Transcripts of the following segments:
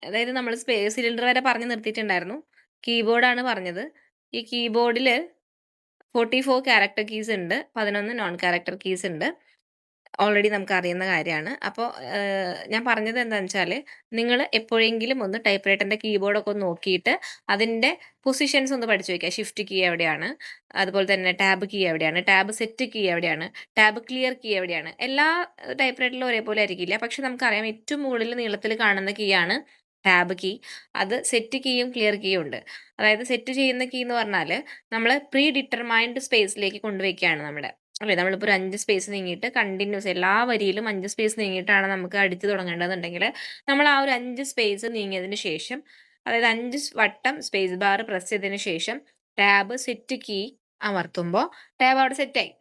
അതായത് നമ്മൾ സിലിണ്ടർ വരെ പറഞ്ഞു നിർത്തിയിട്ടുണ്ടായിരുന്നു. കീബോർഡാണ് പറഞ്ഞത്. ഈ കീബോർഡില് 44 ക്യാരക്ടർ കീസ് ഉണ്ട്. 11 നോൺ ക്യാരക്ടർ കീസ് ഉണ്ട്. ഓൾറെഡി നമുക്കറിയുന്ന കാര്യമാണ്. അപ്പോൾ ഞാൻ പറഞ്ഞത് എന്താണെന്ന് വെച്ചാൽ, നിങ്ങൾ എപ്പോഴെങ്കിലും ഒന്ന് ടൈപ്പ് റൈറ്ററിന്റെ കീബോർഡൊക്കെ ഒന്ന് നോക്കിയിട്ട് അതിന്റെ പൊസിഷൻസ് ഒന്ന് പഠിച്ചു വെക്കുക. ഷിഫ്റ്റ് കീ എവിടെയാണ്, അതുപോലെ തന്നെ ടാബ് കീ എവിടെയാണ്, ടാബ് സെറ്റ് കീ എവിടെയാണ്, ടാബ് ക്ലിയർ കീ എവിടെയാണ്. എല്ലാ ടൈപ്പ് റൈറ്ററിലും ഒരേപോലെ ആയിരിക്കില്ല. പക്ഷെ നമുക്കറിയാം ഏറ്റവും മുകളിൽ നീളത്തിൽ കാണുന്ന കീ ആണ് ടാബ് കീ. അത് സെറ്റ് കീയും ക്ലിയർ കീയും ഉണ്ട്. അതായത് സെറ്റ് ചെയ്യുന്ന കീ എന്ന് പറഞ്ഞാൽ നമ്മൾ പ്രീ ഡിറ്റർമൈൻഡ് സ്പേസിലേക്ക് കൊണ്ടുവയ്ക്കുകയാണ് നമ്മുടെ. അല്ലേ, നമ്മളിപ്പോൾ ഒരു 5 സ്പേസ് നീങ്ങിയിട്ട് കണ്ടിന്യൂസ് എല്ലാ വരിയിലും 5 സ്പേസ് നീങ്ങിയിട്ടാണ് നമുക്ക് അടിച്ചു തുടങ്ങേണ്ടതെന്നുണ്ടെങ്കിൽ, നമ്മൾ ആ ഒരു 5 സ്പേസ് നീങ്ങിയതിന് ശേഷം, അതായത് 5 വട്ടം സ്പേസ് ബാർ പ്രസ് ചെയ്തതിന് ശേഷം ടാബ് സെറ്റ് കീ അമർത്തുമ്പോൾ ടാബ് അവിടെ സെറ്റായി.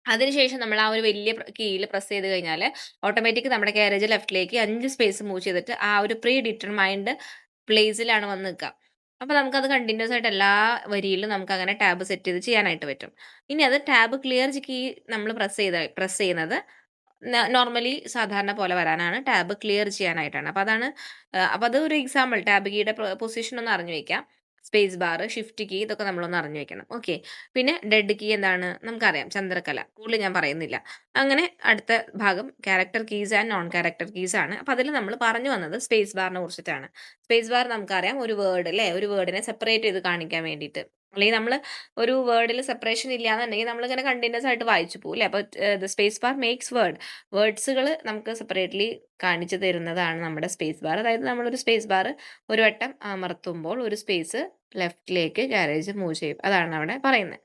അതിനുശേഷം നമ്മൾ ആ ഒരു വലിയ കീയിൽ പ്രസ് ചെയ്ത് കഴിഞ്ഞാൽ ഓട്ടോമാറ്റിക് നമ്മുടെ കാരേജ് ലെഫ്റ്റിലേക്ക് 5 സ്പേസ് മൂവ് ചെയ്തിട്ട് ആ ഒരു പ്രീ ഡിറ്റർമൈൻഡ് പ്ലേസിലാണ് വന്ന് നിൽക്കുക. അപ്പോൾ നമുക്കത് കണ്ടിന്യൂസ് ആയിട്ട് എല്ലാ വരിയിലും നമുക്ക് അങ്ങനെ ടാബ് സെറ്റ് ചെയ്ത് ചെയ്യാനായിട്ട് പറ്റും. ഇനി അത് ടാബ് ക്ലിയർ കീ നമ്മൾ പ്രസ് ചെയ്യുന്നത് നോർമലി സാധാരണ പോലെ വരാനാണ്, ടാബ് ക്ലിയർ ചെയ്യാനായിട്ടാണ്. അപ്പോൾ അത് ഒരു എക്സാമ്പിൾ. ടാബ് കീയുടെ പൊസിഷൻ ഒന്ന് അറിഞ്ഞു വെക്കാം. സ്പേസ് ബാർ, ഷിഫ്റ്റ് കീ ഇതൊക്കെ നമ്മളൊന്ന് അറിഞ്ഞു വെക്കണം. ഓക്കെ. പിന്നെ ഡെഡ് കീ എന്താണ് നമുക്കറിയാം, ചന്ദ്രക്കല. കൂടുതൽ ഞാൻ പറയുന്നില്ല. അങ്ങനെ അടുത്ത ഭാഗം character keys and non character keys ആണ്. അപ്പോൾ അതിൽ നമ്മൾ പറഞ്ഞു വന്നത് സ്പേസ് ബാറിനെ കുറിച്ചിട്ടാണ്. സ്പേസ് ബാർ നമുക്കറിയാം, ഒരു വേർഡ് അല്ലേ, ഒരു വേർഡിനെ സെപ്പറേറ്റ് ചെയ്ത് കാണിക്കാൻ വേണ്ടിയിട്ട്. അല്ലെങ്കിൽ നമ്മൾ ഒരു വേർഡിൽ സെപ്പറേഷൻ ഇല്ലാന്നുണ്ടെങ്കിൽ നമ്മളിങ്ങനെ കണ്ടിന്യൂസ് ആയിട്ട് വായിച്ചു പോകും അല്ലേ. അപ്പോൾ ദ സ്പേസ് ബാർ മേക്സ് വേർഡ്സുകൾ നമുക്ക് സെപ്പറേറ്റ്ലി കാണിച്ചു തരുന്നതാണ് നമ്മുടെ സ്പേസ് ബാർ. അതായത് നമ്മളൊരു സ്പേസ് ബാർ ഒരു വട്ടം അമർത്തുമ്പോൾ ഒരു സ്പേസ് ലെഫ്റ്റിലേക്ക് കാരേജ് മൂവ് ചെയ്യും. അതാണ് അവിടെ പറയുന്നത്.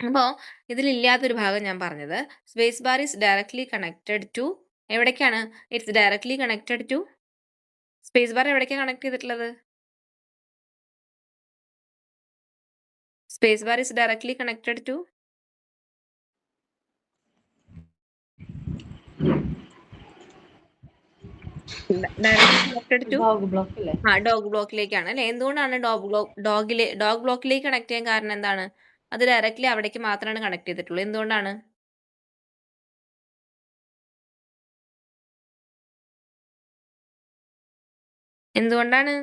അപ്പോൾ ഇതിലില്ലാത്തൊരു ഭാഗം ഞാൻ പറഞ്ഞത്, space bar is directly connected to എവിടേക്കാണ്? It's directly connected to space bar എവിടേക്കാണ് കണക്ട് ചെയ്തിട്ടുള്ളത്? Space bar is directly connected to dog block അല്ലേ? ഡോഗ് ബ്ലോക്കിലേക്കാണ് അല്ലേ. എന്തുകൊണ്ടാണ് ഡോഗ് ബ്ലോക്കിലേക്ക് കണക്ട് ചെയ്യാൻ കാരണം എന്താണ്? അത് ഡയറക്ട്ലി അവിടേക്ക് മാത്രമാണ് കണക്ട് ചെയ്തിട്ടുള്ളൂ. എന്തുകൊണ്ടാണ്? എന്തുകൊണ്ടാണ്?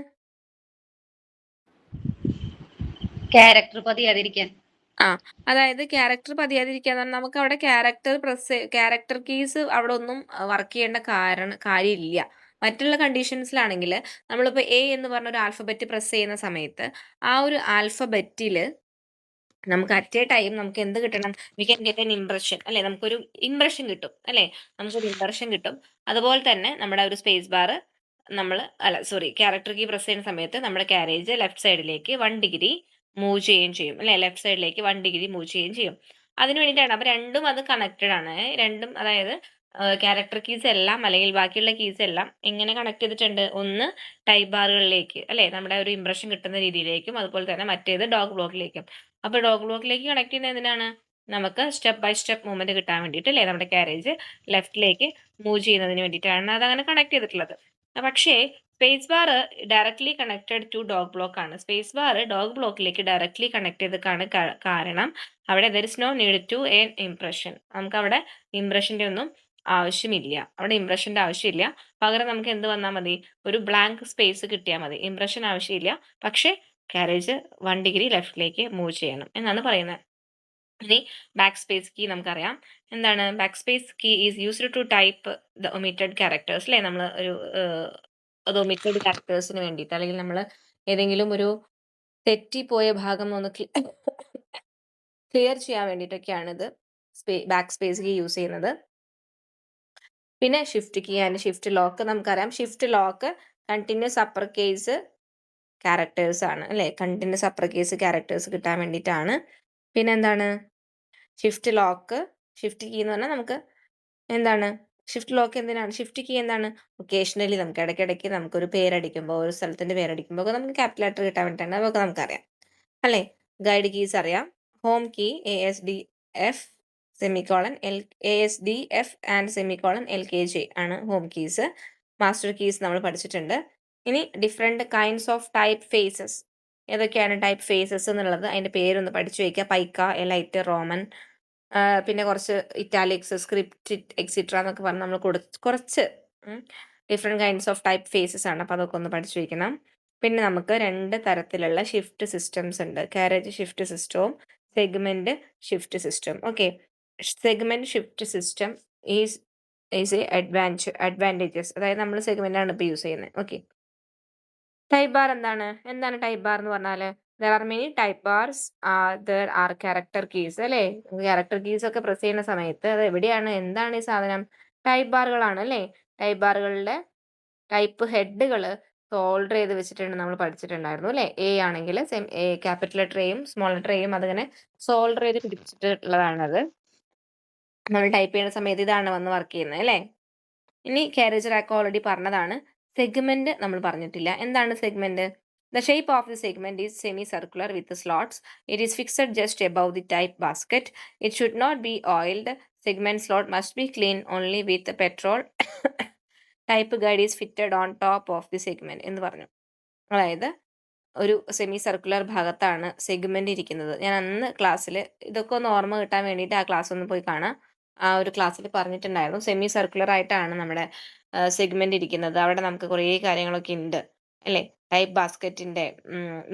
ക്യാരക്ടർ പതിയാതിരിക്കാൻ. അതായത് ക്യാരക്ടർ പതിയാതിരിക്കാൻ നമുക്ക് അവിടെ ക്യാരക്ടർ കീസ് അവിടെ ഒന്നും വർക്ക് ചെയ്യേണ്ട കാര്യമില്ല. മറ്റുള്ള കണ്ടീഷൻസിലാണെങ്കിൽ നമ്മളിപ്പോൾ എ എന്ന് പറഞ്ഞ ഒരു ആൽഫബറ്റ് പ്രസ് ചെയ്യുന്ന സമയത്ത് ആ ഒരു ആൽഫബറ്റിൽ നമുക്ക് അറ്റ് എ ടൈം നമുക്ക് എന്ത് കിട്ടണം? We can get an impression അല്ലേ, നമുക്കൊരു ഇംപ്രഷൻ കിട്ടും അല്ലേ, നമുക്കൊരു ഇംപ്രഷൻ കിട്ടും. അതുപോലെ തന്നെ നമ്മുടെ ഒരു space bar character key press ചെയ്യുന്ന സമയത്ത് നമ്മുടെ കാരേജ് ലെഫ്റ്റ് സൈഡിലേക്ക് 1 ഡിഗ്രി മൂവ് ചെയ്യുകയും ചെയ്യും അല്ലേ, ലെഫ്റ്റ് സൈഡിലേക്ക് 1 ഡിഗ്രി മൂവ് ചെയ്യുകയും ചെയ്യും. അതിന് വേണ്ടിയിട്ടാണ്. അപ്പോൾ രണ്ടും അത് കണക്റ്റഡ് ആണ്. രണ്ടും അതായത് ക്യാരക്ടർ കീസ് എല്ലാം അല്ലെങ്കിൽ ബാക്കിയുള്ള കീസ് എല്ലാം എങ്ങനെ കണക്ട് ചെയ്തിട്ടുണ്ട്? ഒന്ന് ടൈപ്പ് ബാറുകളിലേക്ക് അല്ലേ, നമ്മുടെ ഒരു ഇംപ്രഷൻ കിട്ടുന്ന രീതിയിലേക്കും, അതുപോലെ തന്നെ മറ്റേത് ഡോഗ് ബ്ലോക്കിലേക്കും. അപ്പോൾ ഡോഗ് ബ്ലോക്കിലേക്ക് കണക്ട് ചെയ്യുന്നത് എന്തിനാണ്? നമുക്ക് സ്റ്റെപ്പ് ബൈ സ്റ്റെപ്പ് മൂവ്മെന്റ് കിട്ടാൻ വേണ്ടിയിട്ട് അല്ലേ, നമ്മുടെ കാരേജ് ലെഫ്റ്റിലേക്ക് മൂവ് ചെയ്യുന്നതിന് വേണ്ടിയിട്ടാണ് അതങ്ങനെ കണക്ട് ചെയ്തിട്ടുള്ളത്. പക്ഷേ space bar directly connected to dog block ആണ്. സ്പേസ് ബാർ ഡോഗ് ബ്ലോക്കിലേക്ക് ഡയറക്ട്ലി കണക്ട് ചെയ്തേക്കാണ് കാരണം അവിടെ there is no need to a impression. നമുക്ക് അവിടെ ഇംപ്രഷന്റെ ഒന്നും ആവശ്യമില്ല. അവിടെ ഇംപ്രഷന്റെ ആവശ്യമില്ല. പകരം നമുക്ക് എന്ത് വന്നാൽ മതി? ഒരു ബ്ലാങ്ക് സ്പേസ് കിട്ടിയാൽ മതി. ഇംപ്രഷൻ ആവശ്യമില്ല. പക്ഷേ കാരേജ് 1 ഡിഗ്രി ലെഫ്റ്റിലേക്ക് മൂവ് ചെയ്യണം എന്നാണ് പറയുന്നത്. ഇനി ബാക്ക് സ്പേസ് കീ നമുക്കറിയാം. എന്താണ് back space key is used to type the omitted characters അല്ലേ. നമ്മൾ ഒരു അത് ഒമിറ്റഡ് ക്യാരക്ടേഴ്സിന് വേണ്ടിയിട്ട്, അല്ലെങ്കിൽ നമ്മൾ ഏതെങ്കിലും ഒരു തെറ്റിപ്പോയ ഭാഗം ഒന്ന് ക്ലിയർ ചെയ്യാൻ വേണ്ടിയിട്ടൊക്കെയാണ് ഇത് ബാക്ക് സ്പേസ് കീ യൂസ് ചെയ്യുന്നത്. പിന്നെ shift key and shift lock നമുക്കറിയാം. Shift lock continuous upper case characters ആണ് അല്ലേ, കണ്ടിന്യൂസ് അപ്പർ കേസ് ക്യാരക്ടേഴ്സ് കിട്ടാൻ വേണ്ടിയിട്ടാണ്. പിന്നെ എന്താണ് ഷിഫ്റ്റ് കീ എന്ന് പറഞ്ഞാൽ നമുക്ക് എന്താണ് ഷിഫ്റ്റ് ലോക്ക് എന്തിനാണ്? ഷിഫ്റ്റ് കീ എന്താണ്? ഒക്കേഷണലി നമുക്ക് ഇടയ്ക്കിടയ്ക്ക് നമുക്കൊരു പേരടിക്കുമ്പോൾ, ഒരു സ്ഥലത്തിന്റെ പേരടിക്കുമ്പോൾ ഒക്കെ നമുക്ക് ക്യാപിറ്റൽ ലെറ്റർ കിട്ടാൻ വേണ്ടിയിട്ടാണ്. അതൊക്കെ നമുക്കറിയാം അല്ലേ. ഗൈഡ് കീസ് അറിയാം. Home key ASDF and semicolon LKJ ആണ് ഹോം കീസ്. മാസ്റ്റർ കീസ് നമ്മൾ പഠിച്ചിട്ടുണ്ട്. ഇനി different kinds of type faces. ഏതൊക്കെയാണ് ടൈപ്പ് ഫേസസ് എന്നുള്ളത് അതിന്റെ പേരൊന്ന് പഠിച്ചു വയ്ക്കുക. പൈക്ക, എലൈറ്റ്, റോമൻ, പിന്നെ കുറച്ച് ഇറ്റാലിക്സ്, സ്ക്രിപ്റ്റ് എക്സിട്ര എന്നൊക്കെ പറഞ്ഞ് നമ്മൾ കുറച്ച് different kinds of type faces ആണ്. അപ്പോൾ അതൊക്കെ ഒന്ന് പഠിച്ചു വയ്ക്കണം. പിന്നെ നമുക്ക് 2 തരത്തിലുള്ള ഷിഫ്റ്റ് സിസ്റ്റംസ് ഉണ്ട്. കാരേജ് ഷിഫ്റ്റ് സിസ്റ്റവും segment shift system. Okay, segment shift system is A advantages. അതായത് നമ്മൾ സെഗ്മെന്റ് ആണ് ഇപ്പോൾ യൂസ് ചെയ്യുന്നത്. ഓക്കെ, ടൈപ്പ് ബാർ എന്താണ് ടൈപ്പ് ബാർ എന്ന് പറഞ്ഞാൽ there are many type bars, there are character keys അല്ലേ. ക്യാരക്ടർ കീസ് ഒക്കെ പ്രസ് ചെയ്യുന്ന സമയത്ത് അത് എവിടെയാണ്, എന്താണ് ഈ സാധനം? ടൈപ്പ് ബാറുകളാണ് അല്ലേ. ടൈപ്പ് ബാറുകളുടെ ടൈപ്പ് ഹെഡുകൾ സോൾഡർ ചെയ്ത് വെച്ചിട്ടുണ്ട്, നമ്മൾ പഠിച്ചിട്ടുണ്ടായിരുന്നു അല്ലേ. എ ആണെങ്കിൽ സെയിം എ, ക്യാപിറ്റൽ ലെറ്റർ എയും സ്മോൾ ലെറ്റർ എയും അതിങ്ങനെ സോൾഡർ ചെയ്ത് പിടിപ്പിച്ചിട്ടുള്ളതാണത്. നമ്മൾ ടൈപ്പ് ചെയ്യുന്ന സമയത്ത് ഇതാണ് വന്ന് വർക്ക് ചെയ്യുന്നത് അല്ലേ. ഇനി കാരേജ് റാക്ക് ഓൾറെഡി പറഞ്ഞതാണ്. സെഗ്മെന്റ് നമ്മൾ പറഞ്ഞിട്ടില്ല. എന്താണ് segment? The shape of the segment is semi circular with slots. It is fixed just above the type basket. It should not be oiled. Segment slot must be clean only with petrol. Type guide is fitted on top of the segment എന്ന് പറഞ്ഞു. അതായത് ഒരു semi circular ഭാഗത്താണ് segment ഇരിക്കുന്നത്. ഞാൻ അന്ന് ക്ലാസ്സിൽ ഇതൊക്കെ ഒന്ന് ഓർമ്മ കിട്ടാൻ വേണ്ടിയിട്ട് ആ ക്ലാസ് ഒന്ന് പോയി കാണാം. ആ ഒരു ക്ലാസ്സിൽ പറഞ്ഞിട്ടുണ്ടായിരുന്നു സെമി സർക്കുലർ ആയിട്ടാണ് നമ്മുടെ സെഗ്മെന്റ് ഇരിക്കുന്നത്. അവിടെ നമുക്ക് കുറേ കാര്യങ്ങളൊക്കെ ഉണ്ട് അല്ലേ. ടൈപ്പ് ബാസ്ക്കറ്റിന്റെ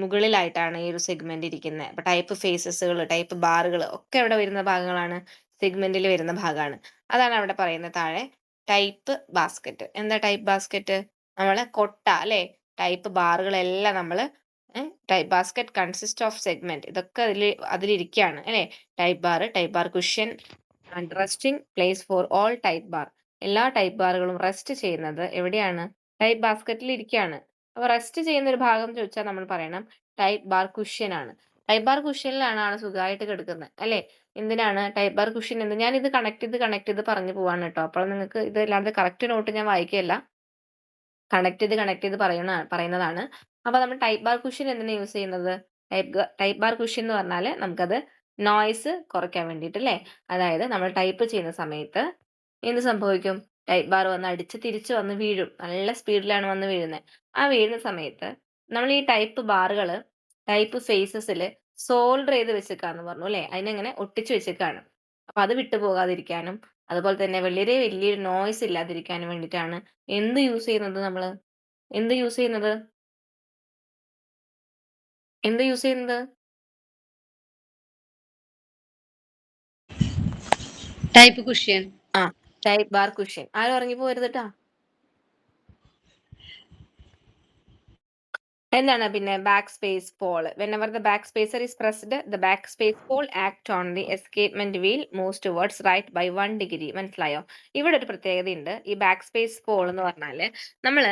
മുകളിലായിട്ടാണ് ഈ ഒരു സെഗ്മെന്റ് ഇരിക്കുന്നത്. അപ്പൊ ടൈപ്പ് ഫേസസുകൾ, ടൈപ്പ് ബാറുകൾ ഒക്കെ അവിടെ വരുന്ന ഭാഗങ്ങളാണ്, സെഗ്മെന്റിൽ വരുന്ന ഭാഗമാണ്. അതാണ് അവിടെ പറയുന്നത് താഴെ ടൈപ്പ് ബാസ്ക്കറ്റ്. എന്താ ടൈപ്പ് ബാസ്ക്കറ്റ്? നമ്മളെ കൊട്ട അല്ലേ. ടൈപ്പ് ബാറുകളെല്ലാം നമ്മൾ type basket consist of segment, ഇതൊക്കെ അതിലിരിക്കുകയാണ് അല്ലേ. Type bar cushion and resting place for all type bar. എല്ലാ ടൈപ്പ് ബാറുകളും റെസ്റ്റ് ചെയ്യുന്നത് എവിടെയാണ്? ടൈപ്പ് ബാസ്ക്കറ്റിൽ ഇരിക്കുകയാണ്. അപ്പോൾ റെസ്റ്റ് ചെയ്യുന്ന ഒരു ഭാഗം ചോദിച്ചാൽ നമ്മൾ പറയണം ടൈപ്പ് ബാർ കുഷ്യൻ ആണ്. ടൈപ്പ് ബാർ കുഷ്യനിലാണ് ആൾ സുഖമായിട്ട് കിടക്കുന്നത് അല്ലേ. എന്തിനാണ് ടൈപ്പ് ബാർ കുഷ്യൻ എന്ന് ഞാൻ ഇത് കണക്ട് ചെയ്ത് പറഞ്ഞു പോവാണ് കേട്ടോ. അപ്പോൾ നിങ്ങൾക്ക് ഇതല്ലാതെ കറക്റ്റ് നോട്ട് ഞാൻ വായിക്കുകയല്ല, കണക്ട് ചെയ്ത് പറയുന്നതാണ്. അപ്പോൾ നമ്മൾ ടൈപ്പ് ബാർ കുഷ്യൻ എന്തിനാ യൂസ് ചെയ്യുന്നത്? ടൈപ്പ് ബാർ കുഷ്യൻ എന്ന് പറഞ്ഞാൽ നമുക്കത് നോയ്സ് കുറയ്ക്കാൻ വേണ്ടിയിട്ട് അല്ലേ. അതായത് നമ്മൾ ടൈപ്പ് ചെയ്യുന്ന സമയത്ത് എന്ത് സംഭവിക്കും? ടൈപ്പ് ബാർ വന്ന് അടിച്ച് തിരിച്ച് വന്ന് വീഴും. നല്ല സ്പീഡിലാണ് വന്ന് വീഴുന്നത്. ആ വീഴുന്ന സമയത്ത് നമ്മൾ ഈ ടൈപ്പ് ബാറുകൾ ടൈപ്പ് ഫേസസിൽ സോൾഡർ ചെയ്ത് വെച്ചേക്കാന്ന് പറഞ്ഞു അല്ലേ. അതിനെങ്ങനെ ഒട്ടിച്ച് വെച്ചേക്കാണ്. അപ്പൊ അത് വിട്ടു പോകാതിരിക്കാനും അതുപോലെ തന്നെ വലിയൊരു നോയ്സ് ഇല്ലാതിരിക്കാനും വേണ്ടിയിട്ടാണ് എന്ത് യൂസ് ചെയ്യുന്നത്? നമ്മൾ എന്ത് യൂസ് ചെയ്യുന്നത്? എന്ത് യൂസ് ചെയ്യുന്നത്? Type cushion. ആ, ടൈപ്പ് ബാർ കുഷ്യൻ. ആരും ഇറങ്ങി പോരുത് ട്ടാ. എന്താണ് പിന്നെ back space pawl? Whenever the back spacer is pressed the back space pawl act on the escapement wheel moves towards right by 1 degree. മനസ്സിലായോ? ഇവിടെ ഒരു പ്രത്യേകതയുണ്ട്. ഈ ബാക്ക് സ്പേസ് പോൾ എന്ന് പറഞ്ഞാൽ നമ്മൾ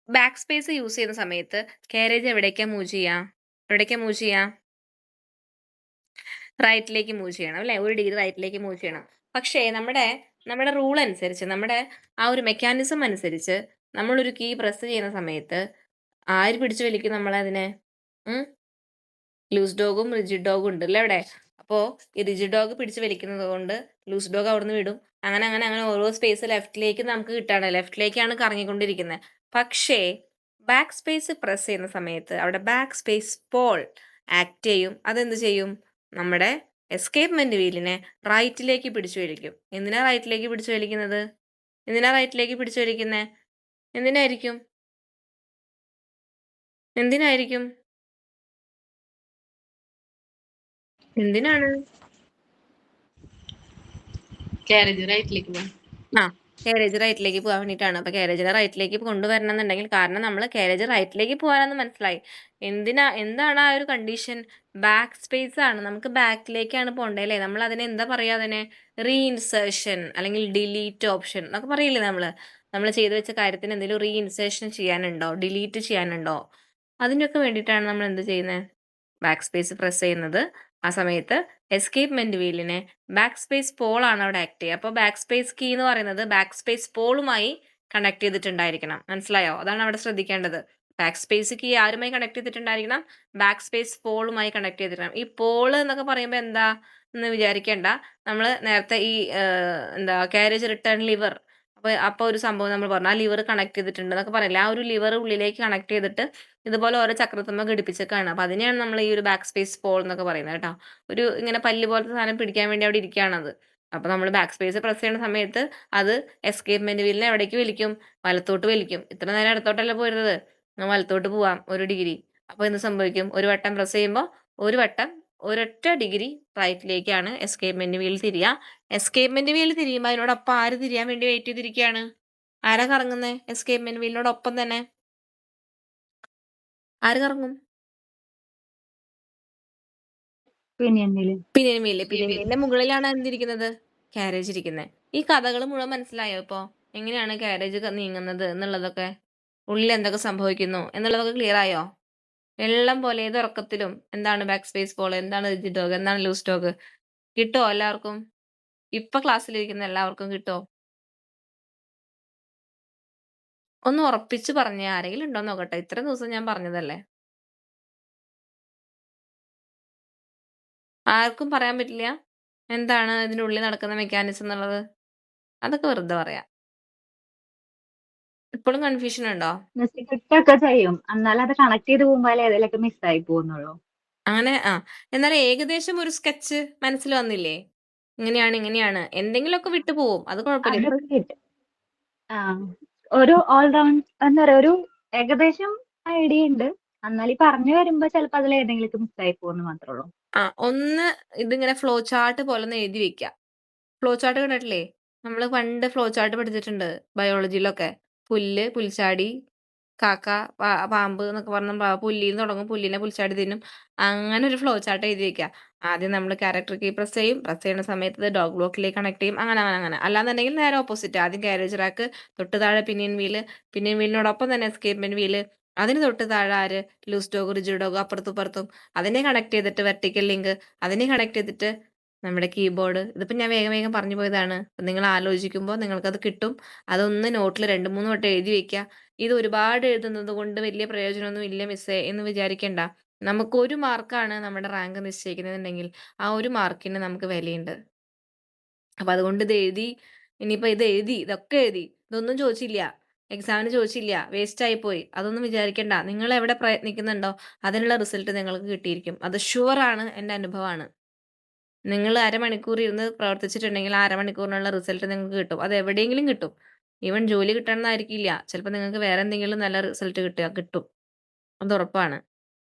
ബാക്ക് സ്പേസ് യൂസ് ചെയ്യുന്ന സമയത്ത് കാരേജ് എവിടേക്കാ മൂവ് ചെയ്യാ? റൈറ്റിലേക്ക് മൂവ് ചെയ്യണം അല്ലേ. 1 ഡിഗ്രി റൈറ്റിലേക്ക് മൂവ് ചെയ്യണം. പക്ഷേ നമ്മുടെ റൂൾ അനുസരിച്ച്, നമ്മുടെ ആ ഒരു മെക്കാനിസം അനുസരിച്ച് നമ്മളൊരു കീ പ്രസ് ചെയ്യുന്ന സമയത്ത് ആര് പിടിച്ചു വലിക്കും നമ്മളതിനെ? ലൂസ് ഡോഗും റിജിഡ് ഡോഗും ഉണ്ടല്ലേ അവിടെ. അപ്പോൾ ഈ റിജിഡ് ഡോഗ് പിടിച്ചു വലിക്കുന്നത് കൊണ്ട് ലൂസ് ഡോഗ് അവിടുന്ന് വിടും. അങ്ങനെ ഓരോ സ്പേസ് ലെഫ്റ്റിലേക്ക് നമുക്ക് കിട്ടാണ്. ലെഫ്റ്റിലേക്കാണ് കറങ്ങിക്കൊണ്ടിരിക്കുന്നത്. പക്ഷേ ബാക്ക് സ്പേസ് പ്രസ് ചെയ്യുന്ന സമയത്ത് അവിടെ ബാക്ക് സ്പേസ് പോൾ ആക്ട് ചെയ്യും. അതെന്ത് ചെയ്യും? നമ്മുടെ എസ്കേപ്മെന്റ് വീലിനെ റൈറ്റിലേക്ക് പിടിച്ചു വലിക്കും. എന്തിനാ റൈറ്റിലേക്ക് പിടിച്ചു വലിക്കുന്നത്? എന്തിനായിരിക്കും? എന്തിനാണ്? കാരേജ് റൈറ്റിലേക്ക് പോകും. ആ, കാരേജ് റൈറ്റിലേക്ക് പോകാൻ വേണ്ടിയിട്ടാണ്. അപ്പൊ കാരേജിനെ റൈറ്റിലേക്ക് കൊണ്ടുവരണം എന്നുണ്ടെങ്കിൽ, കാരണം നമ്മൾ കാരേജ് റൈറ്റിലേക്ക് പോകാനെന്ന് മനസ്സിലായി. എന്താണ് ആ ഒരു കണ്ടീഷൻ? ബാക്ക് സ്പേസ് ആണ്. നമുക്ക് ബാക്കിലേക്കാണ് പോകേണ്ടത് അല്ലേ. നമ്മൾ അതിനെ എന്താ പറയാ? അതിനെ റീഇൻസേർഷൻ അല്ലെങ്കിൽ ഡിലീറ്റ് ഓപ്ഷൻ എന്നൊക്കെ പറയില്ലേ. നമ്മൾ ചെയ്തു വെച്ച കാര്യത്തിന് എന്തെങ്കിലും റീഇൻസേർഷൻ ചെയ്യാനുണ്ടോ, ഡിലീറ്റ് ചെയ്യാനുണ്ടോ, അതിനൊക്കെ വേണ്ടിയിട്ടാണ് നമ്മൾ എന്ത് ചെയ്യുന്നത്? ബാക്ക് സ്പേസ് പ്രസ് ചെയ്യുന്നത്. ആ സമയത്ത് എസ്കേപ്മെന്റ് വീലിനെ ബാക്ക് സ്പേസ് പോൾ ആണ് അവിടെ ആക്ട് ചെയ്യുക. അപ്പോൾ ബാക്ക് സ്പേസ് കീ എന്ന് പറയുന്നത് ബാക്ക് സ്പേസ് പോളുമായി കണക്ട് ചെയ്തിട്ടുണ്ടായിരിക്കണം. മനസ്സിലായോ? അതാണ് അവിടെ ശ്രദ്ധിക്കേണ്ടത്. ബാക്ക് സ്പേസ് കീ ആരുമായി കണക്ട് ചെയ്തിട്ടുണ്ടായിരിക്കണം? ബാക്ക് സ്പേസ് പോളുമായി കണക്ട് ചെയ്തിരിക്കണം. ഈ പോള് എന്നൊക്കെ പറയുമ്പോൾ എന്താ എന്ന് വിചാരിക്കേണ്ട. നമ്മൾ നേരത്തെ ഈ കാരേജ് റിട്ടേൺ ലിവർ, അപ്പോൾ ഒരു സംഭവം നമ്മൾ പറഞ്ഞു, ആ ലിവർ കണക്ട് ചെയ്തിട്ടുണ്ട് എന്നൊക്കെ പറയില്ല. ആ ഒരു ലിവർ ഉള്ളിലേക്ക് കണക്ട് ചെയ്തിട്ട് ഇതുപോലെ ഓരോ ചക്രത്തുമ്മ ഘടിപ്പിച്ചേക്കാണ്. അപ്പോൾ അതിനെയാണ് നമ്മൾ ഈ ഒരു ബാക്ക് സ്പേസ് പോൾ എന്നൊക്കെ പറയുന്നത് കേട്ടോ. ഒരു ഇങ്ങനെ പല്ല് പോലത്തെ സാധനം പിടിക്കാൻ വേണ്ടി അവിടെ ഇരിക്കുകയാണത്. അപ്പൊ നമ്മൾ ബാക്ക് സ്പേസ് പ്രസ് ചെയ്യുന്ന സമയത്ത് അത് എസ്കേപ്പ് മെനു വീലിനെ എവിടേക്ക് വലിക്കും? വലത്തോട്ട് വലിക്കും. ഇത്ര നേരം ഇടത്തോട്ടല്ല പോയിരുന്നത്. വലത്തോട്ട് പോവാം 1 ഡിഗ്രി. അപ്പൊ എന്ത് സംഭവിക്കും? ഒരു വട്ടം പ്രസ് ചെയ്യുമ്പോൾ ഒരു വട്ടം ഒരൊറ്റ ഡിഗ്രി റൈറ്റിലേക്കാണ് എസ്കേപ്പ് മെനു വീൽ തിരിയുക. എസ്കേപ്പ് മെനു വീൽ തിരിയുമ്പോൾ അതിനോടൊപ്പം ആര് തിരിയാൻ വേണ്ടി വെയിറ്റ് ചെയ്തിരിക്കുകയാണ്? ആരാ കറങ്ങുന്നത്? എസ്കേപ്പ് മെനു വീലിനോടൊപ്പം തന്നെ ആര് കറങ്ങും? Pinion wheel. Pinion wheel. Pinion pinion wheel. വീലിന്റെ മുകളിലാണ് എന്തിരിക്കുന്നത്? കാരേജ് ഇരിക്കുന്നത്. ഈ കഥകൾ മുഴുവൻ മനസ്സിലായോ ഇപ്പൊ? എങ്ങനെയാണ് കാരേജ് നീങ്ങുന്നത് എന്നുള്ളതൊക്കെ? ഉള്ളിൽ എന്തൊക്കെ സംഭവിക്കുന്നു എന്നുള്ളതൊക്കെ ക്ലിയർ ആയോ? വെള്ളം പോലെ ഏത് ഉറക്കത്തിലും എന്താണ് ബാക്ക് സ്പേസ് ബോൾ, എന്താണ് റിജിഡ് ഡോഗ്, എന്താണ് ലൂസ് ഡോഗ്? കിട്ടോ എല്ലാവർക്കും? ഇപ്പൊ ക്ലാസ്സിലിരിക്കുന്ന എല്ലാവർക്കും കിട്ടോ? ഒന്ന് ഉറപ്പിച്ച് പറഞ്ഞേ. ആരെങ്കിലും ഉണ്ടോ നോക്കട്ടെ. ഇത്രയും ദിവസം ഞാൻ പറഞ്ഞതല്ലേ. ആർക്കും പറയാൻ പറ്റില്ല? എന്താണ് ഇതിനുള്ളിൽ നടക്കുന്ന മെക്കാനിസം എന്നുള്ളത്? അതൊക്കെ വെറുതെ പറയാം. ഇപ്പോഴും കൺഫ്യൂഷൻ ഉണ്ടോ? മിസ് കിട്ടൊക്കെ ചെയ്യും. എന്നാലും അത് കണക്ട് ചെയ്ത് പോകുമ്പോ ഏതെങ്കിലുമൊക്കെ മിസ്സായി പോകുന്നുള്ളൂ. അങ്ങനെ എന്നാൽ ഏകദേശം ഒരു സ്കെച്ച് മനസ്സിൽ വന്നില്ലേ? ഇങ്ങനെയാണ്, ഇങ്ങനെയാണ്. എന്തെങ്കിലുമൊക്കെ വിട്ടുപോകും. അത് കുഴപ്പമില്ല. ഇപ്പൊ അതൊക്കെ കിട്ടും. ആ ഒരു ഓൾറൗണ്ട് എന്താ പറയാ, ഒരു ഏകദേശം ഐഡിയ ഉണ്ട്. എന്നാൽ ഈ പറഞ്ഞു വരുമ്പോ ചിലപ്പോ അതിൽ ഏതെങ്കിലുമൊക്കെ മിസ്സായി പോകുന്നു മാത്രമേ ഉള്ളൂ. ഒന്ന് ഇതിങ്ങനെ ഫ്ലോ ചാർട്ട് പോലെ ഒന്ന് എഴുതി വെക്കുക. ഫ്ലോ ചാർട്ട് കണ്ടിട്ടില്ലേ? നമ്മൾ പണ്ട് ഫ്ലോ ചാർട്ട് പഠിച്ചിട്ടുണ്ട് ബയോളജിയിലൊക്കെ. പുല്ല്, പുൽച്ചാടി, കാക്ക, പാമ്പ് എന്നൊക്കെ പറഞ്ഞ പുല്ലിന്ന് തുടങ്ങും. പുല്ലിനെ പുൽച്ചാടി തിന്നും. അങ്ങനെ ഒരു ഫ്ലോ ചാർട്ട് എഴുതി വെക്കുക. ആദ്യം നമ്മൾ ക്യാരക്ടർ കീ പ്രസ് ചെയ്യും. പ്രസ് ചെയ്യുന്ന സമയത്ത് ഇത് ഡോഗ് ബ്ലോക്കിലേക്ക് കണക്ട് ചെയ്യും. അങ്ങനെ അങ്ങനെ അങ്ങനെ. അല്ലാന്നുണ്ടെങ്കിൽ നേരെ ഓപ്പോസിറ്റ്. ആദ്യം കാരേജ് റാക്ക്, തൊട്ട് താഴെ പിനിയൻ വീല്, പിനിയൻ വീലിനോടൊപ്പം തന്നെ എസ്കേപ്പ്മെന്റ് വീല്, അതിന് തൊട്ട് താഴെ ആര്? ലൂസ് ഡോഗ്, റിജിഡ് ഡോഗ് അപ്പുറത്തും ഇപ്പുറത്തും. അതിനെ കണക്ട് ചെയ്തിട്ട് വെർട്ടിക്കൽ ലിങ്ക്, അതിനെ കണക്ട് ചെയ്തിട്ട് നമ്മുടെ കീബോർഡ്. ഇതിപ്പോ ഞാൻ വേഗം വേഗം പറഞ്ഞു പോയതാണ്. നിങ്ങൾ ആലോചിക്കുമ്പോൾ നിങ്ങൾക്കത് കിട്ടും. അതൊന്ന് നോട്ടിൽ 2, 3 വട്ടം എഴുതി വെക്കുക. ഇത് ഒരുപാട് എഴുതുന്നത് കൊണ്ട് വലിയ പ്രയോജനമൊന്നും ഇല്ല മിസ്സേ എന്ന് വിചാരിക്കണ്ട. നമുക്ക് 1 മാർക്കാണ് നമ്മുടെ റാങ്ക് നിശ്ചയിക്കുന്നതുണ്ടെങ്കിൽ ആ 1 മാർക്കിന് നമുക്ക് വിലയുണ്ട്. അപ്പൊ അതുകൊണ്ട് ഇത് എഴുതി, ഇനിയിപ്പോ ഇത് എഴുതി, ഇതൊക്കെ എഴുതി, ഇതൊന്നും ചോദിച്ചില്ല, എക്സാമിന് ചോദിച്ചില്ല, വേസ്റ്റ് ആയിപ്പോയി, അതൊന്നും വിചാരിക്കണ്ട. നിങ്ങൾ എവിടെ പ്രയത്നിക്കുന്നുണ്ടോ അതിനുള്ള റിസൾട്ട് നിങ്ങൾക്ക് കിട്ടിയിരിക്കും. അത് ഷുവറാണ്, എൻ്റെ അനുഭവമാണ്. നിങ്ങൾ അരമണിക്കൂർ ഇരുന്ന് പ്രവർത്തിച്ചിട്ടുണ്ടെങ്കിൽ ആ അരമണിക്കൂറിനുള്ള റിസൾട്ട് നിങ്ങൾക്ക് കിട്ടും. അത് എവിടെയെങ്കിലും കിട്ടും. ഈവൻ ജോലി കിട്ടണമെന്നായിരിക്കില്ല. ചിലപ്പോൾ നിങ്ങൾക്ക് വേറെ എന്തെങ്കിലും നല്ല റിസൾട്ട് കിട്ടും. അത് ഉറപ്പാണ്.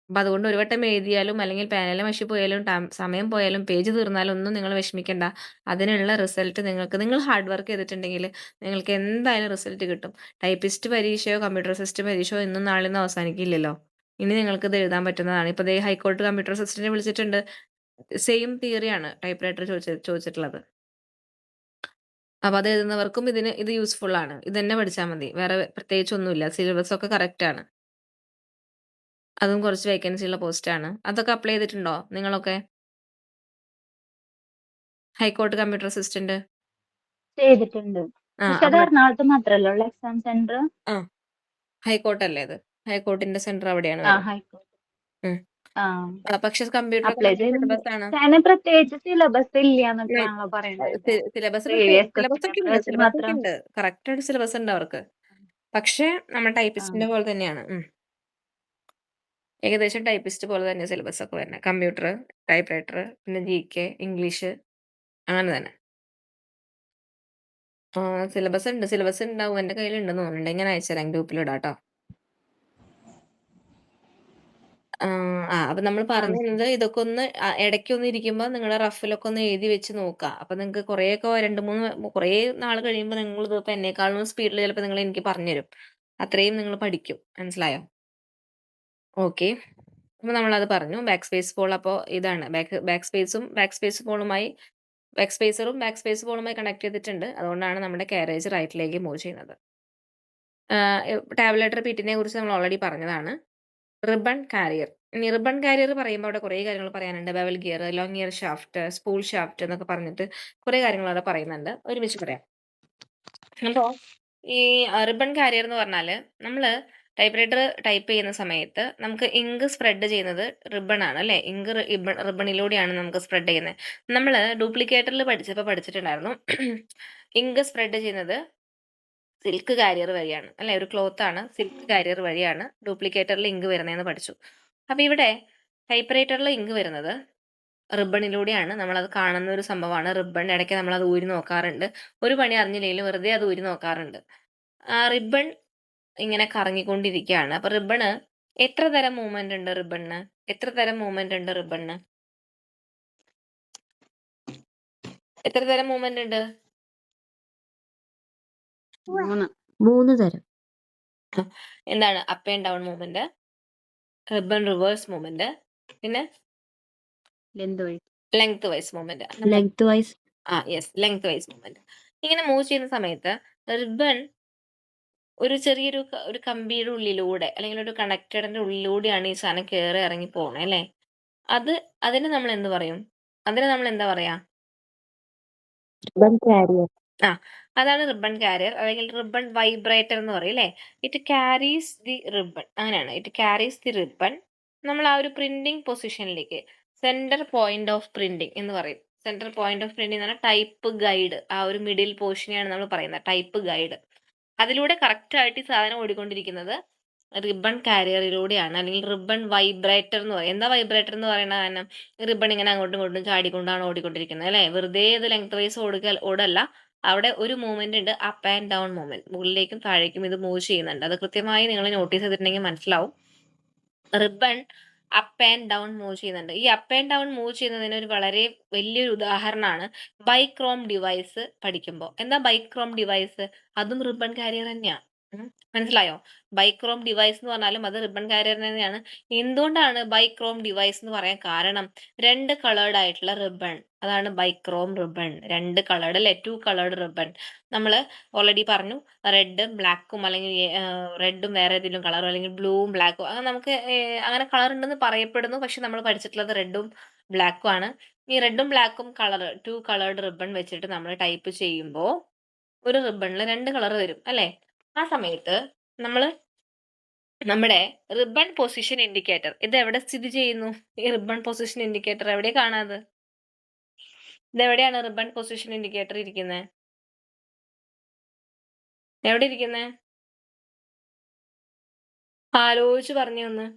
അപ്പൊ അതുകൊണ്ട് ഒരു വട്ടം എഴുതിയാലും അല്ലെങ്കിൽ പേനയിലെ മഷി പോയാലും സമയം പോയാലും പേജ് തീർന്നാലും ഒന്നും നിങ്ങൾ വിഷമിക്കണ്ട. അതിനുള്ള റിസൾട്ട് നിങ്ങൾ ഹാർഡ് വർക്ക് ചെയ്തിട്ടുണ്ടെങ്കിൽ നിങ്ങൾക്ക് എന്തായാലും റിസൾട്ട് കിട്ടും. ടൈപ്പിസ്റ്റ് പരീക്ഷയോ കമ്പ്യൂട്ടർ സിസ്റ്റം പരീക്ഷയോ ഇന്നും നാളെയൊന്നും അവസാനിക്കില്ലല്ലോ. ഇനി നിങ്ങൾക്കിത് എഴുതാൻ പറ്റുന്നതാണ്. ഇപ്പൊ ദേ ഹൈക്കോർട്ട് കമ്പ്യൂട്ടർ സിസ്റ്റത്തിനെ വിളിച്ചിട്ടുണ്ട്. സെയിം തിയറിയാണ് ടൈപ്പ് റൈറ്റർ ചോദിച്ചിട്ടുള്ളത്. അപ്പൊ അത് എഴുതുന്നവർക്കും ഇത് യൂസ്ഫുൾ ആണ്. ഇത് തന്നെ പഠിച്ചാൽ മതി. വേറെ പ്രത്യേകിച്ചൊന്നുമില്ല. സിലബസ് ഒക്കെ കറക്റ്റ് ആണ്. അതും കുറച്ച് വേക്കൻസി ഉള്ള പോസ്റ്റാണ്. അതൊക്കെ അപ്ലൈ ചെയ്തിട്ടുണ്ടോ നിങ്ങളൊക്കെ? High court computer assistant. ചെയ്തിട്ടുണ്ട്. ആ പക്ഷെ അത് അവിടെ എറണാകുളത്ത് മാത്രമല്ലേ ഉള്ളൂ എക്സാം സെന്റർ? ആ ഹൈക്കോർട്ടല്ലേ അത്? ഹൈക്കോർട്ടിന്റെ സെന്റർ അവിടെയാണ് ആ വരുന്നത്. ഹൈക്കോർട്ട്. ഉം. ആ പക്ഷെ കമ്പ്യൂട്ടറൊക്കെ അപ്ലൈ നല്ല ചെയ്തിട്ടുണ്ട്. സിലബസ് ആണ്. പക്ഷെ അതിന് പ്രത്യേകിച്ച് സിലബസ് ഇല്ല എന്നൊക്കെയാണല്ലോ പറയണത്. സിലബസ് പ്രീവിയസ് സിലബസ് ക്വസ്റ്റ്യൻ ഒക്കെ പേപ്പർ ഉണ്ട്. വെച്ച് സിലബസ് ഒക്കെ മാത്രം. ഉണ്ട്. കറക്റ്റ് ആയിട്ട് സിലബസ് ഉണ്ട് അവർക്ക്. പക്ഷെ നമ്മൾ ആ ടൈപ്പിസ്റ്റിന്റെ പോലെ തന്നെയാണ്. ഏകദേശം ടൈപ്പിസ്റ്റ് പോലെ തന്നെ സിലബസ് ഒക്കെ വരുന്നത്. കമ്പ്യൂട്ടർ, ടൈപ്പ് റൈറ്റർ, പിന്നെ GK, ഇംഗ്ലീഷ്, അങ്ങനെ തന്നെ. സിലബസ് ഉണ്ടാവും. എന്റെ കയ്യിലുണ്ടെന്ന് തോന്നുന്നുണ്ട്. ഞാൻ അയച്ചുതരാം, ഗ്രൂപ്പിൽ ഇടാട്ടോ. അപ്പൊ നമ്മൾ ആ പറഞ്ഞു വന്നത് ഇതൊക്കെ ഒന്ന് ഇടയ്ക്കൊന്ന് ഇരിക്കുമ്പോൾ നിങ്ങളുടെ റഫിലൊക്കെ ഒന്ന് എഴുതി വെച്ച് നോക്കുക. അപ്പൊ നിങ്ങൾക്ക് കുറേയൊക്കെ 2, 3 കുറേ നാൾ കഴിയുമ്പോൾ നിങ്ങൾ ഇതിപ്പോ എന്നെക്കാളും സ്പീഡിൽ ചിലപ്പോൾ നിങ്ങൾ എനിക്ക് പറഞ്ഞുതരും. അത്രയും നിങ്ങൾ പഠിക്കും. മനസ്സിലായോ? ഓക്കെ. അപ്പൊ നമ്മളത് പറഞ്ഞു. ബാക്ക് സ്പേസ് പോൾ അപ്പോൾ ഇതാണ്. ബാക്ക് സ്പേസ് പോളുമായി കണക്ട് ചെയ്തിട്ടുണ്ട്. അതുകൊണ്ടാണ് നമ്മുടെ കാരേജ് റൈറ്റിലേക്ക് മൂവ് ചെയ്യുന്നത്. ടാബുലേറ്റർ പിറ്റിനെ കുറിച്ച് നമ്മൾ ഓൾറെഡി പറഞ്ഞതാണ്. Ribbon carrier. ഇനി റിബൺ കാരിയർ പറയുമ്പോൾ അവിടെ കുറേ കാര്യങ്ങൾ പറയാനുണ്ട്. Bevel gear, long gear shaft, spool shaft എന്നൊക്കെ പറഞ്ഞിട്ട് കുറേ കാര്യങ്ങൾ അവിടെ പറയുന്നുണ്ട്. ഒരുമിച്ച് പറയാം. അപ്പോൾ ഈ റിബൺ കാരിയർ എന്ന് പറഞ്ഞാൽ നമ്മൾ ടൈപ്പ് റൈറ്റർ ടൈപ്പ് ചെയ്യുന്ന സമയത്ത് നമുക്ക് ഇങ്ക് സ്പ്രെഡ് ചെയ്യുന്നത് റിബൺ ആണ് അല്ലേ? ഇങ്ക് റിബണിലൂടെയാണ് നമുക്ക് സ്പ്രെഡ് ചെയ്യുന്നത്. നമ്മൾ ഡ്യൂപ്ലിക്കേറ്ററിൽ പഠിച്ചപ്പോൾ പഠിച്ചിട്ടുണ്ടായിരുന്നു. ഇങ്ക് സ്പ്രെഡ് ചെയ്യുന്നത് സിൽക്ക് കാരിയർ വഴിയാണ് അല്ലെ? ഒരു ക്ലോത്ത് ആണ്. സിൽക്ക് കാരിയർ വഴിയാണ് ഡ്യൂപ്ലിക്കേറ്ററിൽ ഇങ്ക് വരുന്നതെന്ന് പഠിച്ചു. അപ്പൊ ഇവിടെ ടൈപ്പ് റൈറ്ററിൽ ഇങ്ക് വരുന്നത് റിബണിലൂടെയാണ് നമ്മളത് കാണുന്ന ഒരു സംഭവമാണ് റിബൺ. ഇടയ്ക്ക് നമ്മളത് ഊരി നോക്കാറുണ്ട്. ഒരു പണി അറിഞ്ഞില്ലെങ്കിലും വെറുതെ അത് ഊരി നോക്കാറുണ്ട്. ആ റിബൺ ഇങ്ങനെ കറങ്ങിക്കൊണ്ടിരിക്കുകയാണ്. അപ്പൊ റിബണ് എത്ര തരം മൂവ്മെന്റ് ഉണ്ട് റിബണിന്? എത്ര തരം മൂവ്മെന്റ് ഉണ്ട് റിബണിന്? എത്ര തരം മൂവ്മെന്റ് ഉണ്ട്? 3. 3 തരം. എന്താണ്? Up and down movement, ribbon reverse movement, പിന്നെ ലെന്ത് വഴി. Length wise movement. Length vice. Yes, length wise movement. ഇങ്ങനെ മൂവ് ചെയ്യുന്ന സമയത്ത് റിബൺ ഒരു ചെറിയൊരു ഒരു കമ്പിയുടെ ഉള്ളിലൂടെ അല്ലെങ്കിൽ ഒരു കണക്ടറിന്റെ ഉള്ളിലൂടെയാണ് ഈ സാധനം കയറി ഇറങ്ങി പോണേ അല്ലേ? അതിന് നമ്മൾ എന്ത് പറയും? അതിന് നമ്മൾ എന്താ പറയാ? Ribbon carrier. അതാണ് റിബൺ കാരിയർ അല്ലെങ്കിൽ റിബൺ വൈബ്രേറ്റർ എന്ന് പറയും അല്ലേ? It carries the ribbon. അങ്ങനെയാണ്, ഇറ്റ് ക്യാരീസ് ദി റിബൺ. നമ്മൾ ആ ഒരു പ്രിന്റിംഗ് പൊസിഷനിലേക്ക്, സെന്റർ പോയിന്റ് ഓഫ് പ്രിന്റിംഗ് എന്ന് പറയും. സെന്റർ പോയിന്റ് ഓഫ് പ്രിന്റിംഗ് എന്ന് പറഞ്ഞാൽ ടൈപ്പ് ഗൈഡ്. ആ ഒരു മിഡിൽ പോർഷനെയാണ് നമ്മൾ പറയുന്നത് ടൈപ്പ് ഗൈഡ്. അതിലൂടെ കറക്റ്റ് ആയിട്ട് ഈ സാധനം ഓടിക്കൊണ്ടിരിക്കുന്നത് റിബൺ കാരിയറിലൂടെയാണ്, അല്ലെങ്കിൽ റിബൺ വൈബ്രേറ്റർ എന്ന് പറയും. എന്താ വൈബ്രേറ്റർ എന്ന് പറയുന്നത്? കാരണം റിബൺ ഇങ്ങനെ അങ്ങോട്ടും ഇങ്ങോട്ടും ചാടിക്കൊണ്ടാണ് ഓടിക്കൊണ്ടിരിക്കുന്നത് അല്ലേ? വെറുതെ ഇത് ലെങ്ത് വൈസ് ഓടല്ല. അവിടെ ഒരു മൂവ്മെന്റ് ഉണ്ട്, അപ്പ് ആൻഡ് ഡൗൺ മൂവ്മെന്റ്. മുകളിലേക്കും താഴേക്കും ഇത് മൂവ് ചെയ്യുന്നുണ്ട്. അത് കൃത്യമായി നിങ്ങൾ നോട്ടീസ് ചെയ്തിട്ടുണ്ടെങ്കിൽ മനസ്സിലാവും. Ribbon up and down move ചെയ്യുന്നുണ്ട്. ഈ അപ്പ് ആൻഡ് ഡൗൺ മൂവ് ചെയ്യുന്നതിന് ഒരു വളരെ വലിയൊരു ഉദാഹരണമാണ് ബൈക്രോം ഡിവൈസ് പഠിക്കുമ്പോൾ. എന്താ ബൈക്രോം ഡിവൈസ്? അതും റിബൺ കാരിയർ തന്നെയാണ്. മനസ്സിലായോ? ബൈക്രോം ഡിവൈസ് എന്ന് പറഞ്ഞാലും അത് റിബൺ കാരിയർ തന്നെയാണ്. എന്തുകൊണ്ടാണ് ബൈക്രോം ഡിവൈസ് എന്ന് പറയാൻ കാരണം? 2 കളേർഡ് ആയിട്ടുള്ള റിബൺ, അതാണ് ബൈക്രോം റിബൺ. 2 കളേർഡ് അല്ലെ? 2 കളേർഡ് റിബൺ. നമ്മൾ ഓൾറെഡി പറഞ്ഞു, റെഡും ബ്ലാക്കും, അല്ലെങ്കിൽ റെഡും വേറെ ഏതെങ്കിലും കളറും, അല്ലെങ്കിൽ ബ്ലൂവും ബ്ലാക്കും, അങ്ങനെ നമുക്ക് അങ്ങനെ കളർ ഉണ്ടെന്ന് പറയപ്പെടുന്നു. പക്ഷെ നമ്മൾ പഠിച്ചിട്ടുള്ളത് റെഡും ബ്ലാക്കും ആണ്. ഈ റെഡും ബ്ലാക്കും കളർ 2 കളേർഡ് റിബൺ വെച്ചിട്ട് നമ്മൾ ടൈപ്പ് ചെയ്യുമ്പോൾ ഒരു റിബണിൽ 2 കളർ വരും അല്ലേ? ആ സമയത്ത് നമ്മൾ നമ്മുടെ റിബൺ പൊസിഷൻ ഇൻഡിക്കേറ്റർ ഇത് എവിടെ സ്ഥിതി ചെയ്യുന്നു? ഈ റിബൺ പൊസിഷൻ ഇൻഡിക്കേറ്റർ എവിടെ കാണാത്? ഇതെവിടെയാണ് റിബൺ പൊസിഷൻ ഇൻഡിക്കേറ്റർ ഇരിക്കുന്നത്? എവിടെ ഇരിക്കുന്നത്? ആലോചിച്ച് പറഞ്ഞു ഒന്ന്.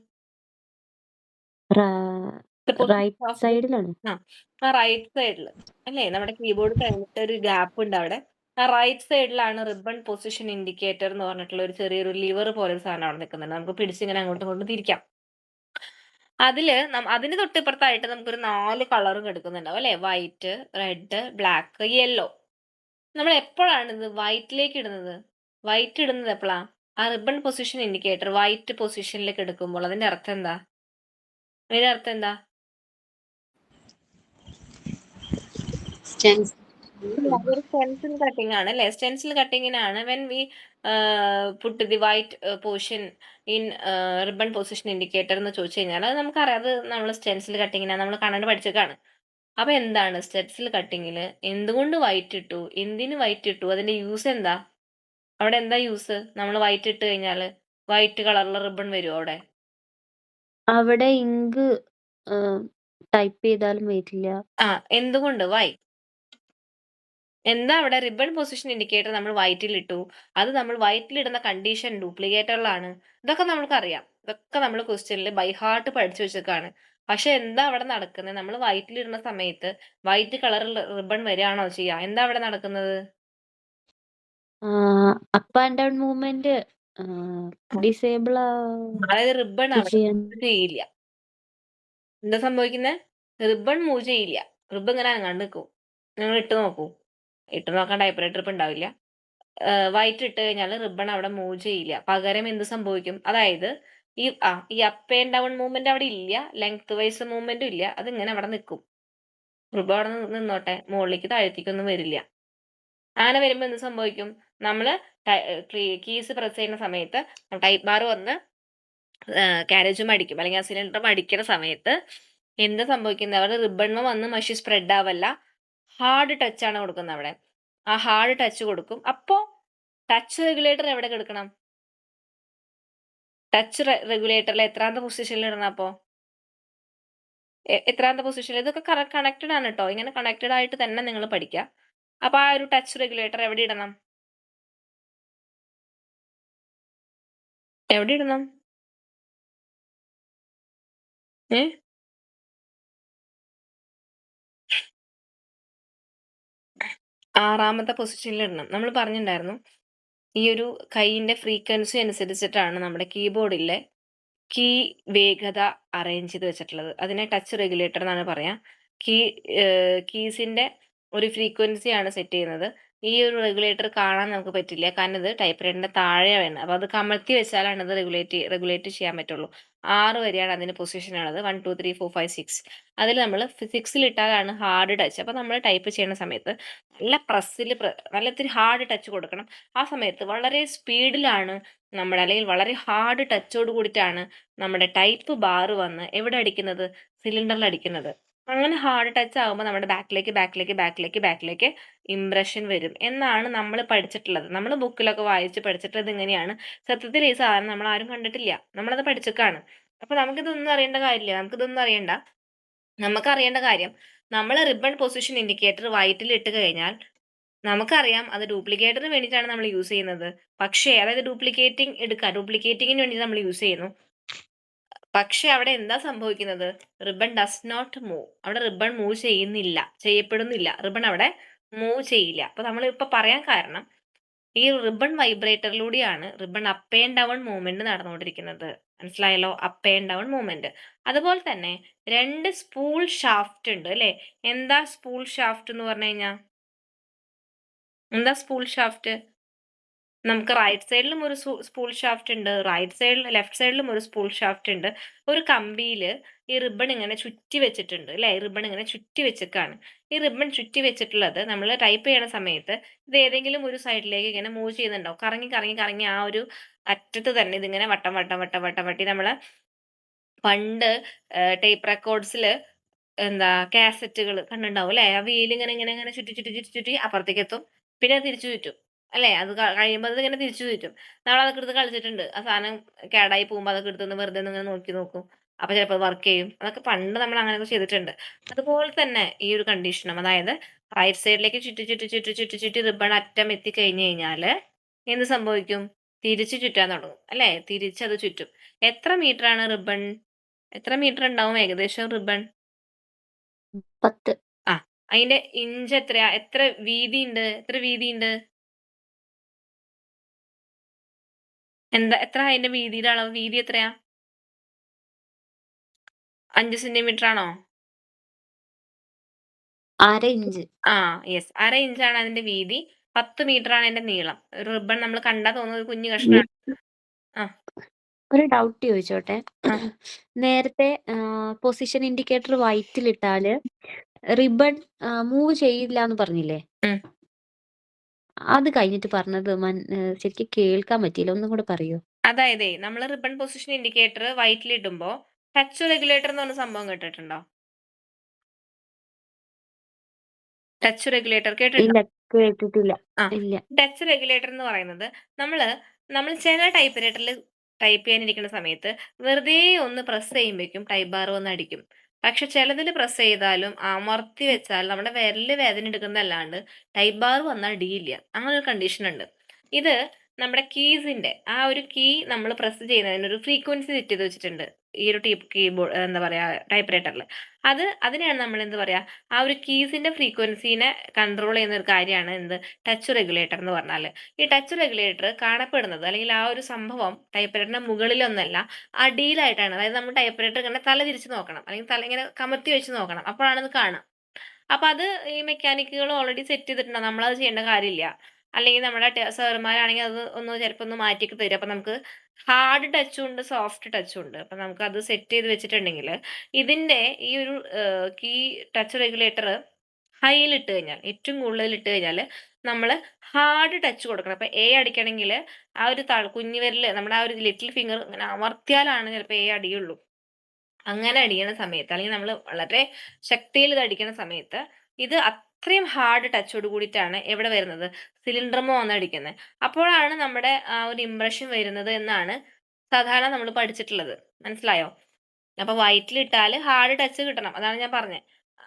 റൈറ്റ് സൈഡിലാണ്. ആ റൈറ്റ് സൈഡിൽ അല്ലേ? നമ്മുടെ കീബോർഡ് കഴിഞ്ഞിട്ട് ഒരു ഗ്യാപ്പ് ഉണ്ട് അവിടെ. ആ റൈറ്റ് സൈഡിലാണ് റിബൺ പൊസിഷൻ ഇൻഡിക്കേറ്റർ എന്ന് പറഞ്ഞിട്ടുള്ള ഒരു ചെറിയൊരു ലിവർ പോലെ ഒരു സാധനം അവിടെ നിൽക്കുന്നുണ്ട്. നമുക്ക് പിടിച്ചിങ്ങനെ അങ്ങോട്ടും ഇങ്ങോട്ടും തിരിക്കാം. അതിന് തൊട്ടിപ്പുറത്തായിട്ട് നമുക്കൊരു 4 കളറും എടുക്കുന്നുണ്ടാവും അല്ലെ? White, red, black, yellow. നമ്മൾ എപ്പോഴാണ് ഇത് വൈറ്റിലേക്ക് ഇടുന്നത്? വൈറ്റ് ഇടുന്നത് എപ്പോഴാ? ആ റിബൺ പൊസിഷൻ ഇൻഡിക്കേറ്റർ വൈറ്റ് പൊസിഷനിലേക്ക് എടുക്കുമ്പോൾ. അതിന്റെ അർത്ഥം എന്താ? അതിന്റെ അർത്ഥം എന്താ? അതൊരു സ്റ്റെൻസിൽ കട്ടിംഗ് ആണ് അല്ലേ? സ്റ്റെൻസിൽ കട്ടിങ്ങിനാണ് when we put the white portion in ribbon position indicator എന്ന് ചോദിച്ചു കഴിഞ്ഞാൽ അത് നമുക്കറിയാം, അത് നമ്മൾ സ്റ്റെൻസിൽ കട്ടിങ്ങിനാണ്, നമ്മൾ കണ്ണാണ്ട് പഠിച്ചേക്കാണ്. അപ്പൊ എന്താണ് സ്റ്റെൻസിൽ കട്ടിങ്ങിൽ എന്തുകൊണ്ട് വൈറ്റ് ഇട്ടു? എന്തിന് വൈറ്റ് ഇട്ടു? അതിന്റെ യൂസ് എന്താ? അവിടെ എന്താ യൂസ്? നമ്മൾ വൈറ്റ് ഇട്ട് കഴിഞ്ഞാൽ വൈറ്റ് കളറിലെ റിബൺ വരുമോ അവിടെ? അവിടെ ഇങ്ക് ടൈപ്പ് ചെയ്താലും വരില്ല. എന്തുകൊണ്ട്? വൈ? എന്താ അവിടെ? റിബൺ പൊസിഷൻ ഇൻഡിക്കേറ്റർ നമ്മൾ വൈറ്റിൽ ഇട്ടു. അത് നമ്മൾ വൈറ്റിൽ ഇടുന്ന കണ്ടീഷൻ ഡ്യൂപ്ലിക്കേറ്ററിലാണ്. ഇതൊക്കെ നമ്മൾക്കറിയാം. ഇതൊക്കെ നമ്മൾ ക്വസ്റ്റ്യനിൽ ബൈ ഹാർട്ട് പഠിച്ചു വെച്ചേക്കാണ്. പക്ഷെ എന്താ അവിടെ നടക്കുന്നത്? നമ്മൾ വൈറ്റിൽ ഇടുന്ന സമയത്ത് വൈറ്റ് കളറിൽ റിബൺ വരികയാണോ ചെയ്യുക? എന്താ അവിടെ നടക്കുന്നത്? Up and down movement disable അതായത് റിബൺ അവിടെ മൂവ് ചെയ്യില്ല. എന്താ സംഭവിക്കുന്നത്? റിബൺ മൂവ് ചെയ്യില്ല. റിബൺ ഇങ്ങനെ അങ്ങാണ്ട് നിൽക്കും. നിങ്ങൾ ഇട്ട് നോക്കൂ. ഇട്ട് നോക്കാൻ ടൈപ്പ് ഇപ്പം ഉണ്ടാവില്ല. വൈറ്റ് ഇട്ട് കഴിഞ്ഞാൽ റിബൺ അവിടെ മൂവ് ചെയ്യില്ല. പകരം എന്ത് സംഭവിക്കും? അതായത് ഈ അപ്പ് ആൻഡ് ഡൗൺ മൂവ്മെന്റ് അവിടെ ഇല്ല, ലെങ്ത് വൈസ് മൂവ്മെന്റും ഇല്ല. അതിങ്ങനെ അവിടെ നിൽക്കും. റിബൺ അവിടെ നിന്നോട്ടെ, മുകളിലേക്ക് താഴത്തേക്കൊന്നും വരില്ല. അങ്ങനെ വരുമ്പോൾ എന്ത് സംഭവിക്കും? നമ്മൾ കീസ് പ്രസ് ചെയ്യുന്ന സമയത്ത് ടൈപ്പ് ബാർ വന്ന് കാരേജും അടിക്കും, അല്ലെങ്കിൽ ആ സിലിണ്ടറും അടിക്കുന്ന സമയത്ത് എന്താ സംഭവിക്കുന്നത്? അവിടെ റിബണിന് വന്ന് മഷി സ്പ്രെഡ് ആവല്ല, ഹാർഡ് ടച്ച് ആണ് കൊടുക്കുന്നത് അവിടെ. ആ ഹാർഡ് ടച്ച് കൊടുക്കും. അപ്പോൾ ടച്ച് റെഗുലേറ്റർ എവിടെ കിടക്കണം? ടച്ച് റെഗുലേറ്ററിൽ എത്രാമത്തെ പൊസിഷനിൽ ഇടണം? അപ്പോൾ എത്രാമത്തെ പൊസിഷനിൽ? ഇതൊക്കെ കണക്റ്റഡ് ആണ് കേട്ടോ. ഇങ്ങനെ കണക്റ്റഡ് ആയിട്ട് തന്നെ നിങ്ങൾ പഠിക്കുക. അപ്പൊ ആ ഒരു ടച്ച് റെഗുലേറ്റർ എവിടെ ഇടണം? എവിടെ ഇടണം? 6ാമത്തെ പൊസിഷനിൽ ഇടണം. നമ്മൾ പറഞ്ഞിട്ടുണ്ടായിരുന്നു ഈ ഒരു കൈയിന്റെ ഫ്രീക്വൻസി അനുസരിച്ചിട്ടാണ് നമ്മുടെ കീബോർഡിലെ കീ വേഗത അറേഞ്ച് ചെയ്ത് വെച്ചിട്ടുള്ളത്. അതിനെ ടച്ച് റെഗുലേറ്റർ എന്നാണ് പറയാ. കീസിന്റെ ഒരു ഫ്രീക്വൻസിയാണ് സെറ്റ് ചെയ്യുന്നത്. ഈ ഒരു റെഗുലേറ്റർ കാണാൻ നമുക്ക് പറ്റില്ല. കാരണം ഇത് ടൈപ്പ് റൈറ്ററിന്റെ താഴെയാണ് വരുന്നത്. അപ്പോൾ അത് കമഴ്ത്തി വെച്ചാലാണ് ഇത് റെഗുലേറ്റ് ചെയ്യാൻ പറ്റുള്ളൂ. 6 വരെയാണ് അതിന്റെ പൊസിഷൻ ഉള്ളത്. 1 2 3 4 5 6. അതിൽ നമ്മൾ 6ൽ ഇട്ടാലാണ് ഹാർഡ് ടച്ച്. അപ്പോൾ നമ്മൾ ടൈപ്പ് ചെയ്യുന്ന സമയത്ത് നല്ല പ്രസ്സിൽ നല്ല ഇത്തിരി ഹാർഡ് ടച്ച് കൊടുക്കണം. ആ സമയത്ത് വളരെ സ്പീഡിലാണ് നമ്മുടെ അല്ലെങ്കിൽ വളരെ ഹാർഡ് ടച്ചോട് കൂടിയിട്ടാണ് നമ്മുടെ ടൈപ്പ് ബാർ വന്ന് എവിടെ അടിക്കുന്നത്? സിലിണ്ടറിൽ അടിക്കുന്നത്. അങ്ങനെ ഹാർഡ് ടച്ച് ആകുമ്പോൾ നമ്മുടെ ബാക്കിലേക്ക് ഇംപ്രഷൻ വരും എന്നാണ് നമ്മൾ പഠിച്ചിട്ടുള്ളത്. നമ്മൾ ബുക്കിലൊക്കെ വായിച്ച് പഠിച്ചിട്ടുള്ളത് ഇങ്ങനെയാണ്. സത്യത്തിൽ ഈ സാധനം നമ്മൾ ആരും കണ്ടിട്ടില്ല. നമ്മളത് പഠിച്ചേക്കാണ്. അപ്പൊ നമുക്കിതൊന്നും അറിയേണ്ട കാര്യമില്ല. നമുക്കിതൊന്നും അറിയണ്ട. നമുക്കറിയേണ്ട കാര്യം നമ്മൾ റിബൺ പൊസിഷൻ ഇൻഡിക്കേറ്റർ വൈറ്റിൽ ഇട്ട് കഴിഞ്ഞാൽ നമുക്കറിയാം അത് ഡ്യൂപ്ലിക്കേറ്ററിന് വേണ്ടിയിട്ടാണ് നമ്മൾ യൂസ് ചെയ്യുന്നത്. പക്ഷേ അതായത് ഡ്യൂപ്ലിക്കേറ്റിങ്ങിന് വേണ്ടി നമ്മൾ യൂസ് ചെയ്യുന്നു. പക്ഷെ അവിടെ എന്താ സംഭവിക്കുന്നത്? Ribbon does not move. അവിടെ റിബൺ മൂവ് ചെയ്യപ്പെടുന്നില്ല. റിബൺ അവിടെ മൂവ് ചെയ്യില്ല. അപ്പൊ നമ്മൾ ഇപ്പൊ പറയാൻ കാരണം ഈ റിബൺ വൈബ്രേറ്ററിലൂടെയാണ് ribbon up and down movement നടന്നുകൊണ്ടിരിക്കുന്നത്. മനസ്സിലായല്ലോ? Up and down movement. അതുപോലെ തന്നെ 2 സ്പൂൾ ഷാഫ്റ്റ് ഉണ്ട് അല്ലെ? എന്താ സ്പൂൾ ഷാഫ്റ്റ് എന്ന് പറഞ്ഞു കഴിഞ്ഞാൽ? എന്താ സ്പൂൾ ഷാഫ്റ്റ്? നമുക്ക് റൈറ്റ് സൈഡിലും ഒരു സ്പൂൾ ഷാഫ്റ്റ് ഉണ്ട്, ലെഫ്റ്റ് സൈഡിലും ഒരു സ്പൂൾ ഷാഫ്റ്റ് ഉണ്ട്. ഒരു കമ്പിയിൽ ഈ റിബൺ ഇങ്ങനെ ചുറ്റി വെച്ചിട്ടുണ്ട് അല്ലെ? റിബൺ ഇങ്ങനെ ചുറ്റി വെച്ചേക്കാണ്. ഈ റിബൺ ചുറ്റി വെച്ചിട്ടുള്ളത് നമ്മൾ ടൈപ്പ് ചെയ്യണ സമയത്ത് ഇത് ഏതെങ്കിലും ഒരു സൈഡിലേക്ക് ഇങ്ങനെ മൂവ് ചെയ്യുന്നുണ്ടാവും. കറങ്ങി ആ ഒരു അറ്റത്ത് തന്നെ ഇതിങ്ങനെ വട്ടി നമ്മൾ പണ്ട് ടേപ്പ് റെക്കോർഡ്സിൽ എന്താ കാസറ്റുകൾ കണ്ടിട്ടുണ്ടാവും അല്ലെ? ആ വീൽ ഇങ്ങനെ ചുറ്റി അപ്പുറത്തേക്ക് എത്തും, പിന്നെ അത് തിരിച്ചു ചുറ്റും അല്ലെ? അത് കഴിയുമ്പോൾ അത് ഇങ്ങനെ തിരിച്ചു ചുറ്റും. നമ്മൾ അതൊക്കെ എടുത്ത് കളിച്ചിട്ടുണ്ട്. ആ സാധനം കേടായി പോകുമ്പോൾ അതൊക്കെ എടുത്തൊന്ന് വെറുതെ ഇങ്ങനെ നോക്കും. അപ്പൊ ചിലപ്പോൾ വർക്ക് ചെയ്യും. അതൊക്കെ പണ്ട് നമ്മൾ അങ്ങനെയൊക്കെ ചെയ്തിട്ടുണ്ട്. അതുപോലെ തന്നെ ഈ ഒരു കണ്ടീഷനും, അതായത് റൈറ്റ് സൈഡിലേക്ക് ചുറ്റി റിബൺ അറ്റം എത്തിക്കഴിഞ്ഞു കഴിഞ്ഞാല് എന്ത് സംഭവിക്കും? തിരിച്ചു ചുറ്റാൻ തുടങ്ങും അല്ലെ? തിരിച്ചത് ചുറ്റും. എത്ര മീറ്റർ ആണ് റിബൺ? എത്ര മീറ്റർ ഉണ്ടാവും ഏകദേശം റിബൺ? 10. ആ, അതിന്റെ ഇഞ്ച് എത്രയാ? എത്ര വീതി ഉണ്ട്? എത്ര അതിന്റെ വീതിയുടെ അളവ്? വീതി എത്രയാ? 5 സെന്റിമീറ്റർ ആണോ? 1/2 ഇഞ്ച്. യെസ്, 1/2 ഇഞ്ചാണ് അതിന്റെ വീതി. 10 മീറ്റർ ആണ് അതിന്റെ നീളം. ഒരു റിബൺ നമ്മൾ കണ്ടാ തോന്നുന്ന ഒരു കുഞ്ഞു കഷ്ണമാണ്. ഒരു ഡൗട്ട് ചോദിച്ചോട്ടെ? ആ. നേരത്തെ പൊസിഷൻ ഇൻഡിക്കേറ്റർ വൈറ്റിലിട്ടാല് റിബൺ മൂവ് ചെയ്യില്ല എന്ന് പറഞ്ഞില്ലേ? ഉം. അത് കഴിഞ്ഞിട്ട് പറഞ്ഞത് ശരിക്കും കേൾക്കാൻ പറ്റിയില്ല. ഒന്നും കൂടെ പറയോ? അതായത് നമ്മൾ റിബൺ പൊസിഷൻ ഇൻഡിക്കേറ്റർ വൈറ്റിൽ ഇടുമ്പോ ടച്ച് റെഗുലേറ്റർ എന്ന് പറഞ്ഞ സംഭവം കേട്ടിട്ടുണ്ടോ? ടച്ച് റെഗുലേറ്റർ കേട്ടിട്ടുണ്ടോ? ഇല്ല, കേട്ടിട്ടില്ല. ആ. ഇല്ല. ടച്ച് റെഗുലേറ്റർ എന്ന് പറയുന്നത് നമ്മൾ ചില ടൈപ്പ് റൈറ്ററിൽ ടൈപ്പ് ചെയ്യാനിരിക്കുന്ന സമയത്ത് വെറുതെ ഒന്ന് പ്രസ് ചെയ്യുമ്പോഴേക്കും ടൈപ്പ് ബാർ വന്ന് അടിക്കും. പക്ഷെ ചിലതിൽ പ്രസ് ചെയ്താലും അമർത്തി വെച്ചാൽ നമ്മുടെ വിരല് വേദന എടുക്കുന്നതല്ലാണ്ട് ടൈപ്പ് ബാർ വന്നാൽ അടിയില്ല. അങ്ങനെ ഒരു കണ്ടീഷൻ ഉണ്ട്. ഇത് നമ്മുടെ കീസിന്റെ ആ ഒരു കീ നമ്മൾ പ്രസ് ചെയ്യുന്നതിന് ഒരു ഫ്രീക്വൻസി സെറ്റ് ചെയ്ത് വെച്ചിട്ടുണ്ട് ഈ ഒരു കീബോർഡ് എന്താ പറയാ ടൈപ്പ് റൈറ്ററിൽ. അതിനെയാണ് നമ്മൾ എന്ത് പറയാ, ആ ഒരു കീസിന്റെ ഫ്രീക്വൻസിനെ കൺട്രോൾ ചെയ്യുന്ന ഒരു കാര്യമാണ് എന്ത്, ടച്ച് റെഗുലേറ്റർ എന്ന് പറഞ്ഞാൽ. ഈ ടച്ച് റെഗുലേറ്റർ കാണപ്പെടുന്നത് അല്ലെങ്കിൽ ആ ഒരു സംഭവം ടൈപ്പ് റൈറ്ററിന്റെ മുകളിലൊന്നല്ല, അടിയിലായിട്ടാണ്. അതായത് നമ്മൾ ടൈപ്പ് റൈറ്റർ ഇങ്ങനെ തല തിരിച്ച് നോക്കണം, അല്ലെങ്കിൽ തല ഇങ്ങനെ കമത്തി വെച്ച് നോക്കണം, അപ്പോഴാണ് ഇത് കാണുക. അപ്പൊ അത് ഈ മെക്കാനിക്കുകൾ ഓൾറെഡി സെറ്റ് ചെയ്തിട്ടുണ്ടാവും, നമ്മളത് ചെയ്യേണ്ട കാര്യമില്ല. അല്ലെങ്കിൽ നമ്മുടെ സാറുമാരാണെങ്കിൽ അത് ചിലപ്പോൾ ഒന്ന് മാറ്റിയൊക്കെ തരും. അപ്പൊ നമുക്ക് ഹാർഡ് ടച്ചും ഉണ്ട്, സോഫ്റ്റ് ടച്ചും ഉണ്ട്. അപ്പൊ നമുക്ക് അത് സെറ്റ് ചെയ്ത് വെച്ചിട്ടുണ്ടെങ്കിൽ ഇതിന്റെ ഈ ഒരു കീ ടച്ച് റെഗുലേറ്റർ ഹൈയിൽ ഇട്ട് കഴിഞ്ഞാൽ, ഏറ്റവും കൂടുതൽ ഇട്ട് കഴിഞ്ഞാൽ നമ്മൾ ഹാർഡ് ടച്ച് കൊടുക്കണം. അപ്പൊ എ അടിക്കണമെങ്കിൽ ആ ഒരു കുഞ്ഞു വിരല് നമ്മുടെ ആ ഒരു ലിറ്റിൽ ഫിംഗർ ഇങ്ങനെ അമർത്തിയാലാണ് ചിലപ്പോൾ എ അടിയുള്ളൂ. അങ്ങനെ അടിക്കുന്ന സമയത്ത്, അല്ലെങ്കിൽ നമ്മൾ വളരെ ശക്തിയിൽ ഇത് അടിക്കുന്ന സമയത്ത് ഇത് അത്രയും ഹാർഡ് ടച്ചോട് കൂടിയിട്ടാണ് എവിടെ വരുന്നത്, സിലിണ്ടർമോ വന്ന് അടിക്കുന്നത്. അപ്പോഴാണ് നമ്മുടെ ആ ഒരു ഇംപ്രഷൻ വരുന്നത് എന്നാണ് സാധാരണ നമ്മൾ പഠിച്ചിട്ടുള്ളത്. മനസ്സിലായോ? അപ്പൊ വൈറ്റിലിട്ടാൽ ഹാർഡ് ടച്ച് കിട്ടണം, അതാണ് ഞാൻ പറഞ്ഞത്.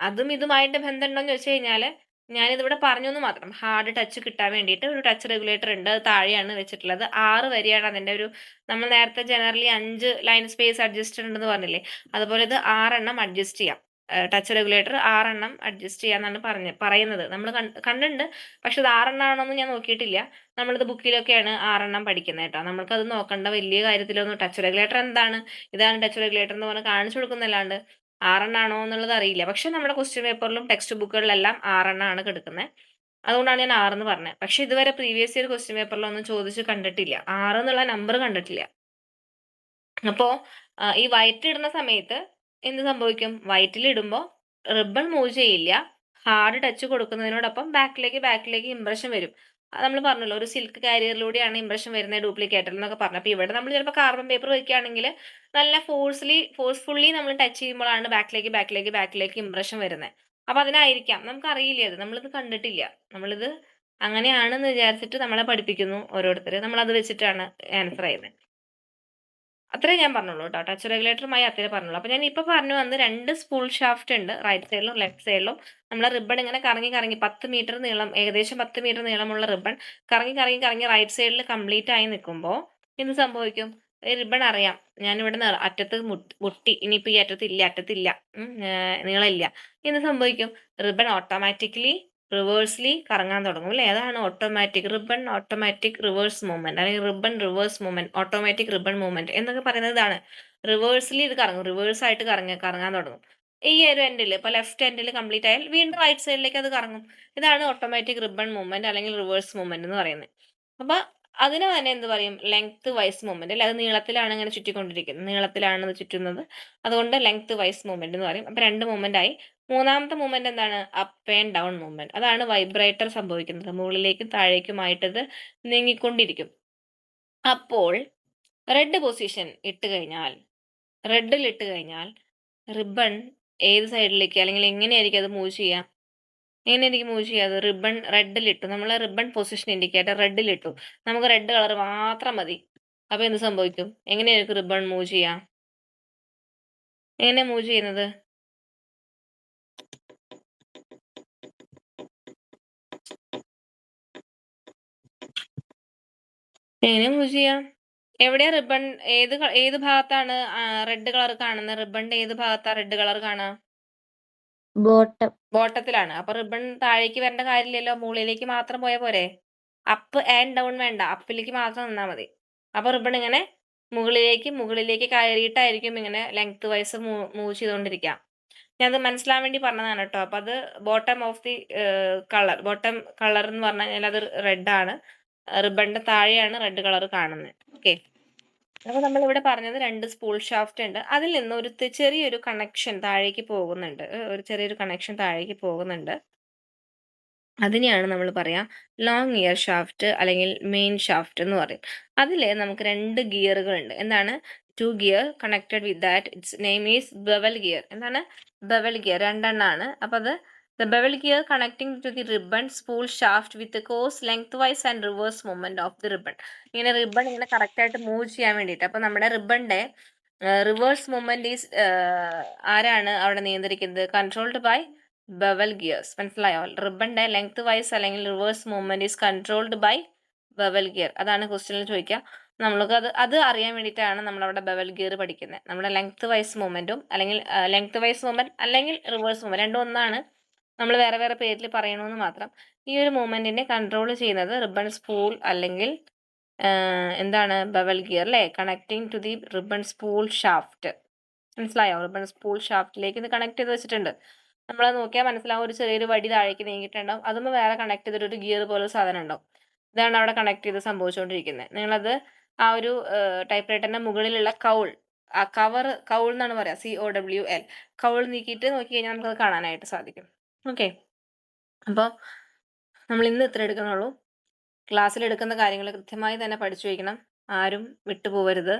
അതും ഇതുമായിട്ട് ബന്ധമുണ്ടോ എന്ന് ചോദിച്ചു കഴിഞ്ഞാൽ ഞാനിതിവിടെ പറഞ്ഞു എന്ന് മാത്രം. ഹാർഡ് ടച്ച് കിട്ടാൻ വേണ്ടിയിട്ട് ഒരു ടച്ച് റെഗുലേറ്റർ ഉണ്ട്, അത് താഴെയാണ് വെച്ചിട്ടുള്ളത്. 6 വരെയാണ് അതിന്റെ ഒരു, നമ്മൾ നേരത്തെ ജനറലി 5 ലൈൻ സ്പേസ് അഡ്ജസ്റ്റർ ഉണ്ടെന്ന് പറഞ്ഞില്ലേ, അതുപോലെ ഇത് 6 എണ്ണം അഡ്ജസ്റ്റ് ചെയ്യാം. ടച്ച് റെഗുലേറ്റർ 6 എണ്ണം അഡ്ജസ്റ്റ് ചെയ്യാന്നാണ് പറയുന്നത്. നമ്മൾ കണ്ടിട്ടുണ്ട്. പക്ഷെ അത് 6 എണ്ണമാണോന്ന് ഞാൻ നോക്കിയിട്ടില്ല. നമ്മളിത് ബുക്കിലൊക്കെയാണ് 6 എണ്ണം പഠിക്കുന്നത് കേട്ടോ. നമ്മൾക്കത് നോക്കേണ്ട വലിയ കാര്യത്തിലൊന്നും ടച്ച് റെഗുലേറ്റർ എന്താണ്, ഇതാണ് ടച്ച് റെഗുലേറ്റർ എന്ന് പറഞ്ഞ് കാണിച്ചു കൊടുക്കുന്നല്ലാണ്ട് 6 എണ്ണമാണോ എന്നുള്ളത് അറിയില്ല. പക്ഷെ നമ്മുടെ ക്വസ്റ്റ്യൻ പേപ്പറിലും ടെക്സ്റ്റ് ബുക്കുകളിലെല്ലാം 6 എണ്ണമാണ് കിടക്കുന്നത്. അതുകൊണ്ടാണ് ഞാൻ 6 എന്ന് പറഞ്ഞത്. പക്ഷെ ഇതുവരെ പ്രീവിയസ് ഇയർ ക്വസ്റ്റ്യൻ പേപ്പറിലൊന്നും ചോദിച്ച് കണ്ടിട്ടില്ല. 6 എന്നുള്ള നമ്പർ കണ്ടിട്ടില്ല. അപ്പോ ഈ വൈറ്റ് ഇടുന്ന സമയത്ത് എന്ത് സംഭവിക്കും? വൈറ്റിൽ ഇടുമ്പോൾ റിബൺ മൂവ് ചെയ്യില്ല. ഹാർഡ് ടച്ച് കൊടുക്കുന്നതിനോടൊപ്പം ബാക്കിലേക്ക് ഇംപ്രഷൻ വരും. നമ്മൾ പറഞ്ഞല്ലോ, ഒരു സിൽക്ക് കാരിയറിലൂടെയാണ് ഇംപ്രഷൻ വരുന്നത് ഡ്യൂപ്ലിക്കേറ്റർ എന്നൊക്കെ പറഞ്ഞു. അപ്പോൾ ഇവിടെ നമ്മൾ ചിലപ്പോൾ കാർബൺ പേപ്പർ വയ്ക്കുകയാണെങ്കിൽ നല്ല ഫോഴ്സ്ഫുള്ളി നമ്മൾ ടച്ച് ചെയ്യുമ്പോഴാണ് ബാക്കിലേക്ക് ഇംപ്രഷൻ വരുന്നത്. അപ്പൊ അതിനായിരിക്കാം, നമുക്കറിയില്ല, അത് നമ്മളിത് കണ്ടിട്ടില്ല. നമ്മളിത് അങ്ങനെയാണെന്ന് വിചാരിച്ചിട്ട് നമ്മളെ പഠിപ്പിക്കുന്നു ഓരോരുത്തർ. നമ്മളത് വെച്ചിട്ടാണ് ആൻസർ ചെയ്യുന്നത്. അത്രേ ഞാൻ പറഞ്ഞുള്ളൂ കേട്ടോ. ടച്ച് റെഗുലേറ്ററുമായി അത്രേ പറഞ്ഞുള്ളൂ. അപ്പോൾ ഞാൻ ഇപ്പോൾ പറഞ്ഞു വന്ന് 2 സ്പൂൾ ഷാഫ്റ്റ് ഉണ്ട് റൈറ്റ് സൈഡിലും ലെഫ്റ്റ് സൈഡിലും. നമ്മളെ റിബൺ ഇങ്ങനെ കറങ്ങി 10 മീറ്റർ നീളം, ഏകദേശം 10 മീറ്റർ നീളമുള്ള റിബൺ കറങ്ങി റൈറ്റ് സൈഡിൽ കംപ്ലീറ്റ് ആയി നിൽക്കുമ്പോൾ എന്ത് സംഭവിക്കും? ഈ റിബൺ അറിയാം ഞാനിവിടെ അറ്റത്ത് മുട്ടി, ഇനിയിപ്പോൾ ഈ അറ്റത്തില്ല നീളമില്ല. എന്ത് സംഭവിക്കും? റിബൺ ഓട്ടോമാറ്റിക്കലി റിവേഴ്സ്ലി കറങ്ങാൻ തുടങ്ങും അല്ലേ? അതാണ് ഓട്ടോമാറ്റിക് റിവേഴ്സ് മൂവ്മെന്റ്, അല്ലെങ്കിൽ ribbon reverse movement, automatic ribbon movement എന്നൊക്കെ പറയുന്നത് ഇതാണ്. റിവേഴ്സ്ലി ഇത് കറങ്ങും, റിവേഴ്സ് ആയിട്ട് കറങ്ങാൻ തുടങ്ങും. ഈ ഒരു എൻഡിൽ, ഇപ്പോൾ ലെഫ്റ്റ് എൻഡിൽ കംപ്ലീറ്റ് ആയാൽ വീണ്ടും റൈറ്റ് സൈഡിലേക്ക് അത് കറങ്ങും. ഇതാണ് ഓട്ടോമാറ്റിക് റിബൺ മൂവ്മെന്റ് അല്ലെങ്കിൽ റിവേഴ്സ് മൂവ്മെന്റ് എന്ന് പറയുന്നത്. അപ്പൊ അതിന് തന്നെ എന്ത് പറയും? ലെങ്ത് വൈസ് മൂവ്മെന്റ് അല്ലെ? അത് നീളത്തിലാണ് ഇങ്ങനെ ചുറ്റിക്കൊണ്ടിരിക്കുന്നത്, നീളത്തിലാണ് ഇത് ചുറ്റുന്നത്. അതുകൊണ്ട് ലെങ്ത് വൈസ് മൂവ്മെന്റ് എന്ന് പറയും. അപ്പൊ 2 മൂവ്മെന്റ് ആയി. മൂന്നാമത്തെ മൂവ്മെന്റ് എന്താണ്? Up and down movement. അതാണ് വൈബ്രേറ്റർ സംഭവിക്കുന്നത്. മുകളിലേക്കും താഴേക്കുമായിട്ടത് നീങ്ങിക്കൊണ്ടിരിക്കും. അപ്പോൾ റെഡിൽ ഇട്ട് കഴിഞ്ഞാൽ റിബൺ ഏത് സൈഡിലേക്ക്, അല്ലെങ്കിൽ എങ്ങനെയായിരിക്കും അത് മൂവ് ചെയ്യുക? അത് റിബൺ റെഡിലിട്ടു, നമ്മൾ റിബൺ പൊസിഷൻ ഇൻഡിക്കേറ്റർ റെഡിലിട്ടു, നമുക്ക് റെഡ് കളർ മാത്രം മതി. അപ്പൊ എന്ത് സംഭവിക്കും? എങ്ങനെയായിരിക്കും റിബൺ മൂവ് ചെയ്യുക? എങ്ങനെയാ മൂവ് ചെയ്യുന്നത്? എങ്ങനെ മൂവ് ചെയ്യാം? എവിടെയാ റിബൺ? ഏത് ഭാഗത്താണ് റെഡ് കളർ കാണുന്നത്? റിബണിന്റെ ഏത് ഭാഗത്താ റെഡ് കളർ കാണുക? ബോട്ടത്തിലാണ്. അപ്പൊ റിബൺ താഴേക്ക് വരേണ്ട കാര്യമില്ലല്ലോ, മുകളിലേക്ക് മാത്രം പോയാൽ പോരെ? അപ്പ് ആൻഡ് ഡൗൺ വേണ്ട, അപ്പിലേക്ക് മാത്രം നിന്നാൽ മതി. അപ്പൊ റിബൺ ഇങ്ങനെ മുകളിലേക്ക് കയറിയിട്ടായിരിക്കും ഇങ്ങനെ ലെങ്ത് വൈസ് മൂവ് ചെയ്തുകൊണ്ടിരിക്കുക. ഞാനത് മനസ്സിലാൻ വേണ്ടി പറഞ്ഞതാണ് കേട്ടോ. അപ്പൊ അത് ബോട്ടം കളർ എന്ന് പറഞ്ഞു കഴിഞ്ഞാൽ അത് റെഡ് ആണ്. റിബണിന്റെ താഴെയാണ് റെഡ് കളർ കാണുന്നത്. ഓക്കെ. അപ്പൊ നമ്മൾ ഇവിടെ പറഞ്ഞത് 2 സ്പൂൾ ഷാഫ്റ്റ് ഉണ്ട്. അതിൽ നിന്ന് ഒരു ചെറിയൊരു കണക്ഷൻ താഴേക്ക് പോകുന്നുണ്ട്. അതിനെയാണ് നമ്മൾ പറയാ ലോങ് ഇയർ ഷാഫ്റ്റ് അല്ലെങ്കിൽ മെയിൻ ഷാഫ്റ്റ് എന്ന് പറയും. അതിൽ നമുക്ക് 2 ഗിയറുകളുണ്ട്. എന്താണ്? 2 gear connected with that it's name is bevel gear. എന്താണ്? ബെവൽ ഗിയർ 2 എണ്ണമാണ്. അപ്പൊ അത് the bevel gear connecting to the ribbon spool shaft with the course lengthwise and reverse movement of the ribbon. ഇങ്ങനെ റിബൺ ഇങ്ങനെ correct ആയിട്ട് move ചെയ്യാൻ വേണ്ടിയിട്ട്. അപ്പൊ നമ്മുടെ റിബണിന്റെ റിവേഴ്സ് മൂവ്മെന്റ് ഈസ് ആരാണ് അവിടെ നിയന്ത്രിക്കുന്നത്? Controlled by bevel gears. മനസ്സിലായോ? റിബണിന്റെ ലെങ്ത് വൈസ് അല്ലെങ്കിൽ reverse movement is controlled by bevel gear. അതാണ് ക്വസ്റ്റ്യനിൽ ചോദിക്കുക. നമ്മൾക്ക് അത് അറിയാൻ വേണ്ടിയിട്ടാണ് നമ്മളവിടെ ബെവൽ ഗിയർ പഠിക്കുന്നത്. നമ്മുടെ ലെങ്ത് വൈസ് മൂവ്മെന്റ് അല്ലെങ്കിൽ റിവേഴ്സ് മൂവ്മെന്റ് രണ്ടും ഒന്നാണ്, നമ്മൾ വേറെ പേരിൽ പറയണമെന്ന് മാത്രം. ഈ ഒരു മൂവ്മെന്റിനെ കൺട്രോൾ ചെയ്യുന്നത് റിബൺ സ്പൂൾ അല്ലെങ്കിൽ എന്താണ്? ബെവൽ ഗിയർ അല്ലേ? Connecting to the ribbon spool shaft. മനസ്സിലായോ? റിബൺ സ്പൂൾ ഷാഫ്റ്റിലേക്ക് ഇത് കണക്ട് ചെയ്ത് വെച്ചിട്ടുണ്ട്. നമ്മളത് നോക്കിയാൽ മനസ്സിലാവും, ഒരു ചെറിയൊരു വടി താഴേക്ക് നീങ്ങിയിട്ടുണ്ടാവും. അതുമ്പോൾ വേറെ കണക്ട് ചെയ്തിട്ടൊരു ഗിയർ പോലെ സാധനം ഉണ്ടാവും. ഇതാണ് അവിടെ കണക്ട് ചെയ്ത് സംഭവിച്ചുകൊണ്ടിരിക്കുന്നത്. നിങ്ങളത് ആ ഒരു ടൈപ്പ് റൈറ്ററിന്റെ മുകളിലുള്ള കൗൾ എന്നാണ് പറയാ, COWL, കൗൾ നീക്കിയിട്ട് നോക്കി കഴിഞ്ഞാൽ നമുക്കത് കാണാനായിട്ട് സാധിക്കും. ഓക്കെ. അപ്പോൾ നമ്മൾ ഇന്ന് ഇത്ര എടുക്കുന്നുള്ളൂ. ക്ലാസ്സിൽ എടുക്കുന്ന കാര്യങ്ങൾ കൃത്യമായി തന്നെ പഠിച്ചു വയ്ക്കണം, ആരും വിട്ടുപോകരുത്.